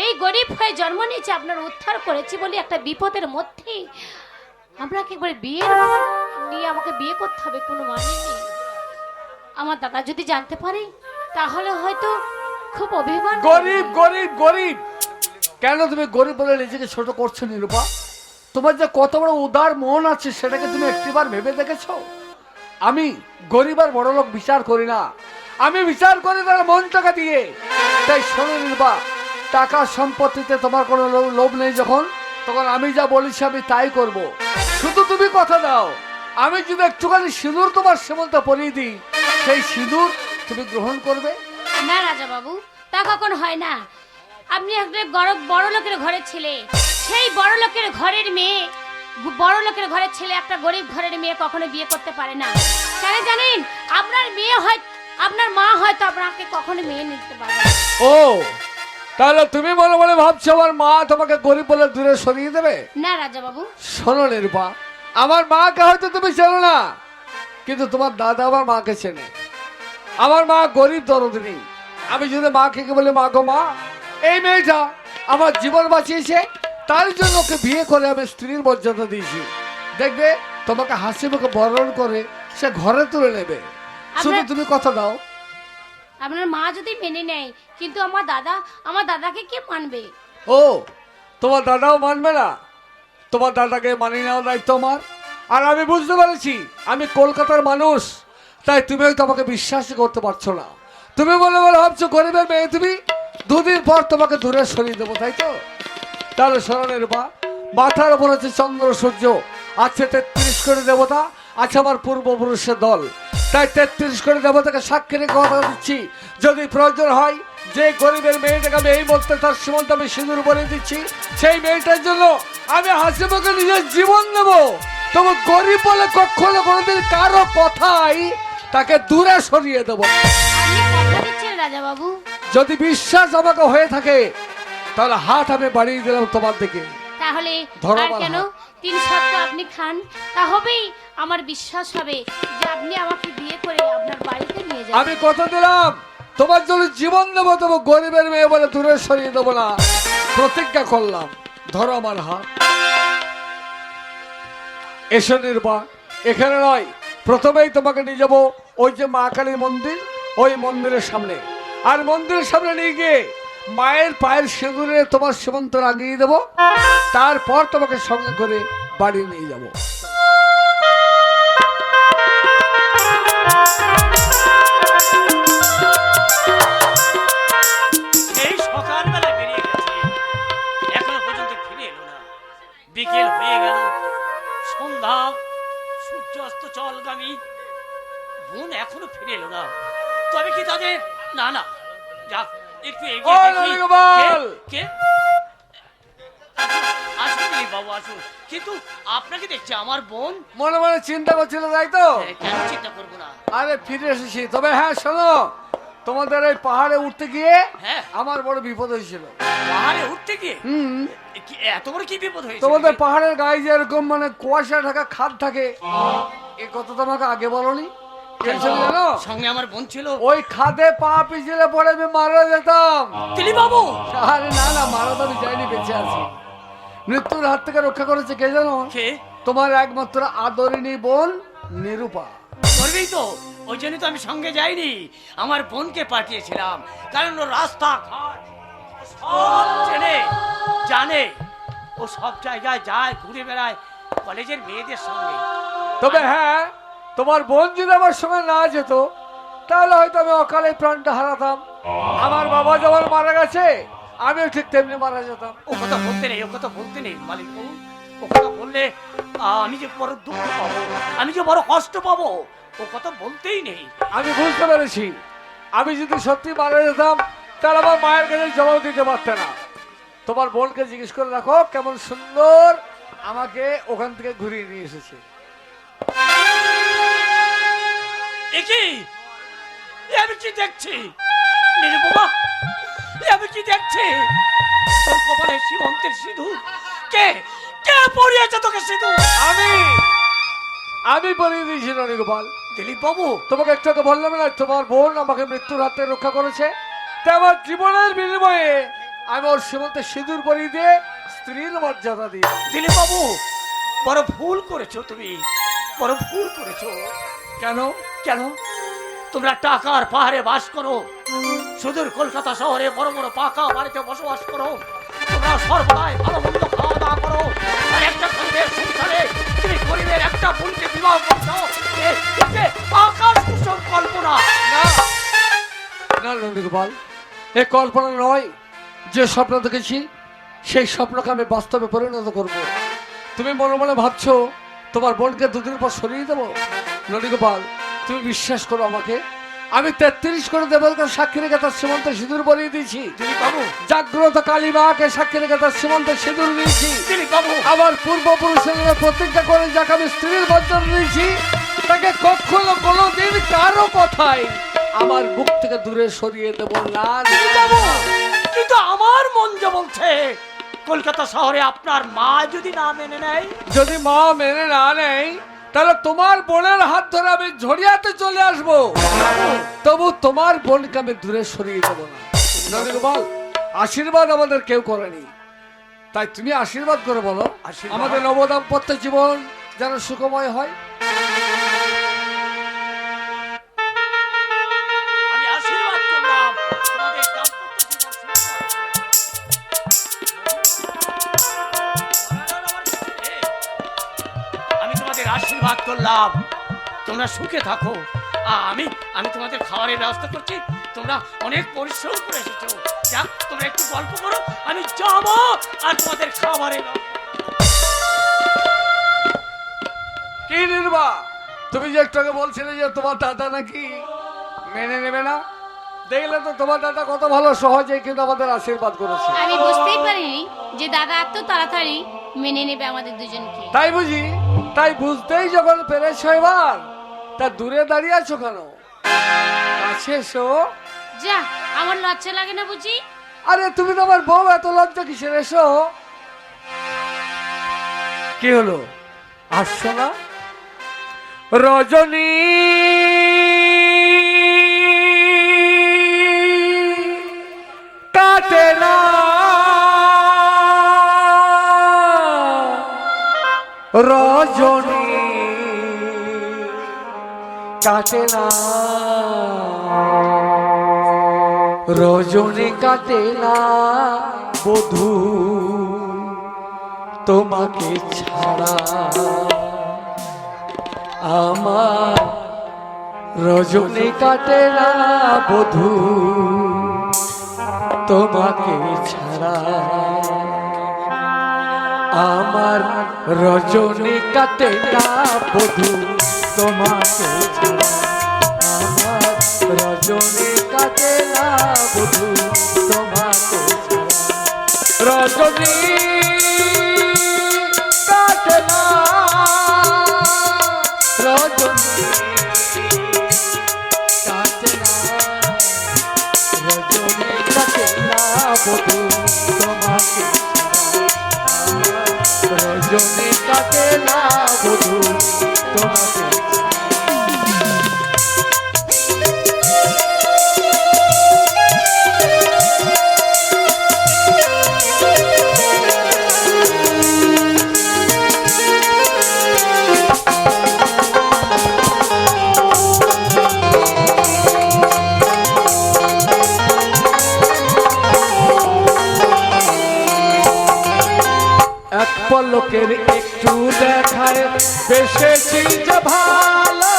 এই গরিব হয়ে জন্ম নিয়েছি, আপনার উদ্ধার করেছি বলে একটা বিপদের মধ্যে আপনাকে একবার বিয়ে নিয়ে আমাকে বিয়ে করতে হবে, কোনো মানে নেই। আমার দাদা যদি জানতে পারে তাহলে হয়তো খুব অভিমান করবে। গরিব গরিব গরিব কেন তুমি গরিব বলে নিজেকে ছোট করছো নিরূপা? তোমার যে কত বড় উদার মন আছে সেটাকে তুমি একটিবার ভেবে দেখেছো? আমি গরিব আর বড় লোক বিচার করি না, আমি বিচার করি তার মন টাকা দিয়ে। তাই শোনো নিরূপা, টাকা সম্পত্তিতে তোমার কোনো লোভ নেই যখন, তখন আমি যা বলেছি আমি তাই করব। শুধু তুমি কথা দাও, আমি যদি একটুখানি সিঁদুর তোমার সেমন্ত পরিয়ে দিই, সেই সিঁদুর তুমি গ্রহণ করবে। না রাজাবাবু, তা কখন হয় না। আপনি একটা বড় লোকের ঘরের ছেলে, সেই বড় লোকের ঘরের মেয়ে, বড় লোকের ঘরের ছেলে একটা গরিব ঘরের মেয়ে কখনো বিয়ে করতে পারে না। কেন জানেন? আপনার মেয়ে হয়, আপনার মা হয়তো আপনাকে কখনো মেয়ে নিতে পারবে না। ও, তাহলে তুমি মনে মনে ভাবছো আমার মা তোমাকে গরিব বলে দূরে সরিয়ে দেবে? না রাজাবাবু, শোনো নিরূপা, আমার মাকে হয়তো তুমি চেনো না, কিন্তু তোমার দাদা আমার মাকে চেনে। আমার মা গরিব দরদিনী। আমি যদি মাকে বলে মা গো মা, এই মেয়েটা আমার জীবন বাঁচিয়েছে, তার জন্য ওকে বিয়ে করে আমি স্ত্রীর মর্যাদা দিয়েছি, দেখবে তোমাকে হাসি মুখে বরণ করে সে ঘরে তুলে নেবে। শুধু তুমি কথা দাও। আপনার মা যদি মেনে নেয়, কিন্তু আমার দাদাকে কে মানবে? ও, তোমার দাদাও মানবে না? তোমার দাদাকে মানিয়ে নেওয়ার দায়িত্ব আমার। আর আমি বুঝতে পেরেছি আমি কলকাতার মানুষ, তাই তুমি হয়তো আমাকে বিশ্বাসই করতে পারছো না। তুমি বলে ভাবছো গরিবের মেয়ে তুমি, দুদিন পর তোমাকে দূরে সরিয়ে দেবো, তাই তো? তাহলে স্মরণের বা মাথার উপর আছে চন্দ্র সূর্য, আছে 33 কোটি দেবতা, আছে আমার পূর্বপুরুষের দল। তাই 33 কোটি দেবতাকে সাক্ষী রেখে কথা দিচ্ছি, যদি প্রয়োজন হয় যে গরিবের মেয়েটাকে আমি এই মুহূর্তে তার সীমান্ত আমি সিঁদুর পরিয়ে দিচ্ছি, সেই মেয়েটার জন্য আমি হাসি মুখে নিজের জীবন নেব। তবে গরিব বলে কখনো কোনোদিন কারো কথাই তাকে দূরে সরিয়ে দেব। আপনি কথা দিচ্ছেন রাজাবাবু? যদি বিশ্বাস আমাকে হয়ে থাকে তাহলে হাত আমি বাড়িয়ে দিলাম তোমার দিকে। তাহলে ধরো আর আমার কেন হাত। 3 সপ্তাহ আপনি খান, তা হবেই আমার বিশ্বাস হবে যে আপনি আমাকে বিয়ে করে আপনার বাড়িতে নিয়ে যাবেন। আমি কথা দিলাম তোমার জন্য জীবন দেবো, তবু গরিবের মেয়ে বলে দূরে সরিয়ে দেবো না, প্রতিজ্ঞা করলাম। ধরো আমার হাত। এসো নির্বা, এখানে নয়, প্রথমেই তোমাকে নিয়ে যাবো ওই যে মা কালীর মন্দির, ওই মন্দিরের সামনে। আর মন্দিরের সামনে নিয়ে গিয়ে মায়ের পায়ের সিঁদুরে তোমার সীমন্ত রাঙিয়ে দেবো, তারপর তোমাকে সঙ্গে করে বাড়ি নিয়ে যাবো। এই সকালবেলা বেরিয়ে গেছে, এখনো পর্যন্ত ফিরে এলো না। বিকেল হয়ে গেল, সন্ধ্যা, সূর্য অস্ত চলগামী, বোন এখনো ফিরে এলো না। তবে কি তাদের না না যাক একটু এগিয়ে ওই দেখি। নলিগোপাল! কে আসুন দিলীপ বাবু আসুন। কিন্তু আপনাকে দেখছি আমার বোন। মনে মনে চিন্তা করছিল, তাই তো? কেন চিন্তা করবো না? আরে ফিরে এসেছি। তবে হ্যাঁ শোনো, তোমাদের ওই পাহাড়ে উঠতে গিয়ে হ্যাঁ। আমার বড় বিপদ হয়েছিল। পাহাড়ে উঠতে গিয়ে হুম, এত বড় কি বিপদ হয়েছে? তোমাদের পাহাড়ের গায়ে যে এরকম মানে কুয়াশা ঢাকা খাদ থাকে, এ কথা তোমাকে আগে বলনি? জানো সঙ্গে আমার বোন ছিল। ওই খাদে পা পিছলে পড়ে আমি মারা যেতাম। দিলীপ বাবু আরে না না, মারা তো আমি যাইনি, বেঁচে আছি। মৃত্যুর হাত থেকে রক্ষা করেছে কে জানো? কে? তোমার একমাত্র আদরিনী বোন নিরূপা। করবেই তো, ওই জন্য তো আমি সঙ্গে যাইনি, আমার বোনকে পাঠিয়েছিলাম। কারণ ও রাস্তা ঘাট সব চেনে জানে, ও সব জায়গায় যায়, ঘুরে বেড়ায় কলেজের মেয়েদের সঙ্গে। তবে হ্যাঁ, তোমার বোন যদি আমার সঙ্গে না যেত তাহলে হয়তো আমি অকালে প্রাণটা হারাতাম। আমার বাবা যেমন মারা গেছে আমিও ঠিক তেমনি মারা যেতাম। ও কথা বলতে নেই, ও কথা বলতে নেই মালিক বাবু। ও কথা বললে আমি যে বড় দুঃখ পাবো, আমি যে বড় কষ্ট পাবো, ও কথা বলতেই নেই। আমি বুঝতে পেরেছি, আমি যদি সত্যি মারা যেতাম তাহলে আমার মায়ের কাছে জবাব দিতে পারতে না। তোমার বোনকে জিজ্ঞেস করে রাখো কেমন সুন্দর আমাকে ওখান থেকে ঘুরিয়ে নিয়ে এসেছে। একি আমি কি দেখছি নীলু বাবা, আমি কি দেখছি? তোর কপালে সীমন্তের সিঁদুর কে কে পরিয়েছে তোকে সিঁদুর? আমি পরিয়ে দিয়েছি রণিগোপাল। দিলীপ বাবু, তোমাকে একটু আগে বললাম না তোমার বোন আমাকে মৃত্যুর হাত থেকে রক্ষা করেছে, তাই আমার জীবনের বিনিময়ে আমি ওর সীমন্তে সিঁদুর পরিয়ে দিয়ে স্ত্রীর মর্যাদা দিই। দিলীপ বাবু, বড় ভুল করেছো তুমি, বড় ভুল করেছো। কেন? কেন? তোমরা টাকার পাহাড়ে বাস করো, সুদূর কলকাতা শহরে বড় বড় পাকা বাড়িতে বসবাস করো, তোমরা সর্বদাই ভালো মন্দ খাওয়া দাওয়া করো, আর একটা গরিবের সংসারে তুমি গরিবের একটা বোনকে বিবাহ করছো। আকাশ কুসুম কল্পনা না না রণিগোপাল, এ কল্পনা নয়। যে স্বপ্ন দেখেছি সেই স্বপ্নকে আমি বাস্তবে পরিণত করব। তুমি মনে মনে ভাবছো তোমার বোনকে দুদিন পর সরিয়ে দেবো। রণিগোপাল, তুমি বিশ্বাস করো আমাকে, আমি 33 করে দেবতাকে সাক্ষী রেখে তার সীমন্তে সিঁদুর পরিয়ে দিয়েছি। দিলীপ বাবু, জাগ্রত কালী মাকে সাক্ষী রেখে তার সীমন্তে সিঁদুর দিয়েছি। দিলীপ বাবু, আমার পূর্বপুরুষের প্রতিজ্ঞা করে যাকে আমি স্ত্রীর বচন দিয়েছি তাকে কখনো কোনোদিন কারো কথাই আমার বুক থেকে দূরে সরিয়ে দেব না। বাবু, কিন্তু আমার মন যে বলছে কলকাতা শহরে আপনার মা যদি না মেনে নেয়, যদি মা মেনে না নেয় তাহলে তোমার বোনের হাত ধরে আমি ঝরিয়াতে চলে আসবো, তবু তোমার বোনকে আমি দূরে সরিয়ে দেবো না। রণিগোপাল, আশীর্বাদ আমাদের কেউ করেনি, তাই তুমি আশীর্বাদ করে বলো আমাদের নবদাম্পত্য জীবন যেন সুখময় হয়। আমি আশীর্বাদ করলাম তোমাদের দাম্পত্য জীবন আমি তোমাদের আশীর্বাদ করলাম তোমরা সুখে থাকো। আমি আমি তোমাদের খাবারের ব্যবস্থা করছি, তোমরা অনেক পরিশ্রম করে এসেছো, যাক তোমরা একটু গল্প করো, আমি যাবো আর তোমাদের খাবারের কি নির্বা, তুমি যে একটু আগে বলছিলে যে তোমার দাদা নাকি মেনে নেবে না, দেখলে তো তোমার দাদা কত ভালো সহজেই কিন্তু আমাদের আশীর্বাদ করেছে। আমি বুঝতেই পারিনি যে দাদা এত তাড়াতাড়ি মেনে নেবে আমাদের দুজনকে। তাই বুঝি, তাই বুঝতেই যখন পেরেছো এবার তা দূরে দাঁড়িয়ে আছো কেন? কাছে এসো। যা, আমার লজ্জা লাগে না বুঝি? আরে তুমি তো আমার বউ, এত লজ্জা কিসের? এসো। কি হলো, আসছো না? রজনী কাটে না, রজনী কাটে না, রজনী কাটে না বধূ তোমাকে ছাড়া, আমার রজনী কাটে না বধূ তোমাকে ছাড়া, আমার রজনী কাটে না বধূ তোমাকে ছাড়া, আমার রজনী কাটে না বধূ তোমাকে ছাড়া, রজনী কাটে না, রজনী কাটে না, রজনী কাটে না বধূ তোমাকে ছাড়া, রজনী কাটে না বধূ তোমাকে। এক পলকের একটু দেখায় বেসেছি যে ভালো,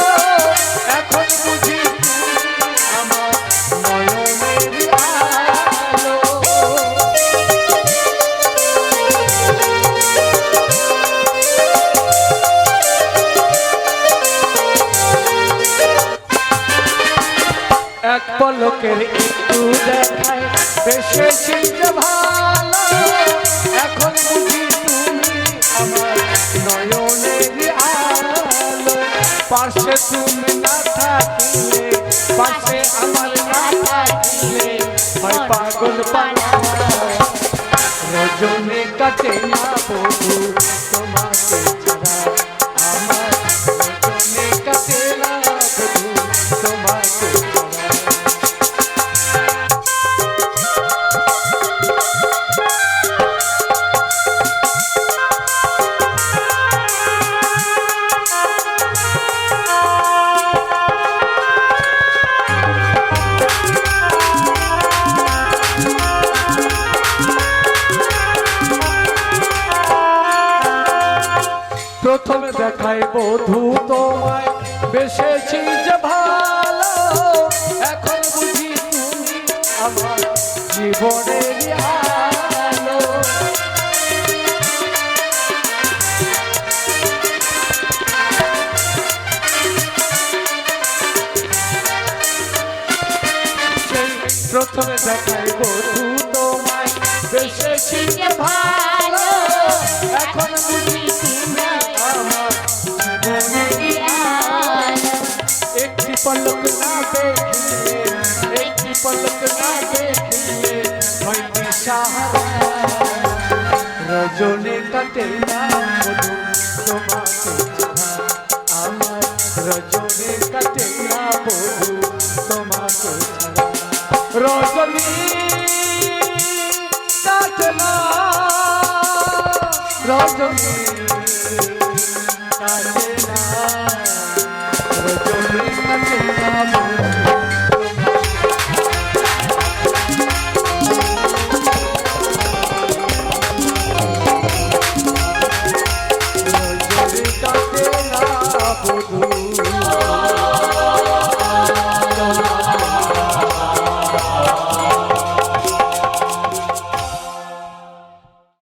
এক পলকের একটু দেখায় বেশেছি যে ভালো, এখন বুঝি তুমি আমার নয়নের আলো। পাশে তুমি না থাকিলে, পাশে আমার না থাকিলে হয় পাগল পানা। রজনী কাটে না বধু তোমাকে ছাড়া আমার, রজনী কাটে না বধু তোমাকে ছাড়া। প্রথমে দেখাই বধূ তোমায় বেশেছি যে ভালো, এখন বুঝি তুমি আমার জীবনের আলো। সেই প্রথমে দেখাই বধূ তোমায় বেশেছি যে ভালো, এখন বুঝি তুমি আমার জীবনের আলো। একটি পলক না দেখিলে, একটি পলক না দেখিলে হয় দিশাহারা। রজনী কাটে না বধু তোমাকে ছাড়া আমার, রজনী কাটে না বধু তোমাকে ছাড়া। রজনী কাটে না, রজনী কাটে না, রজনী কাটে না বধু। রজনী কাটে না বধু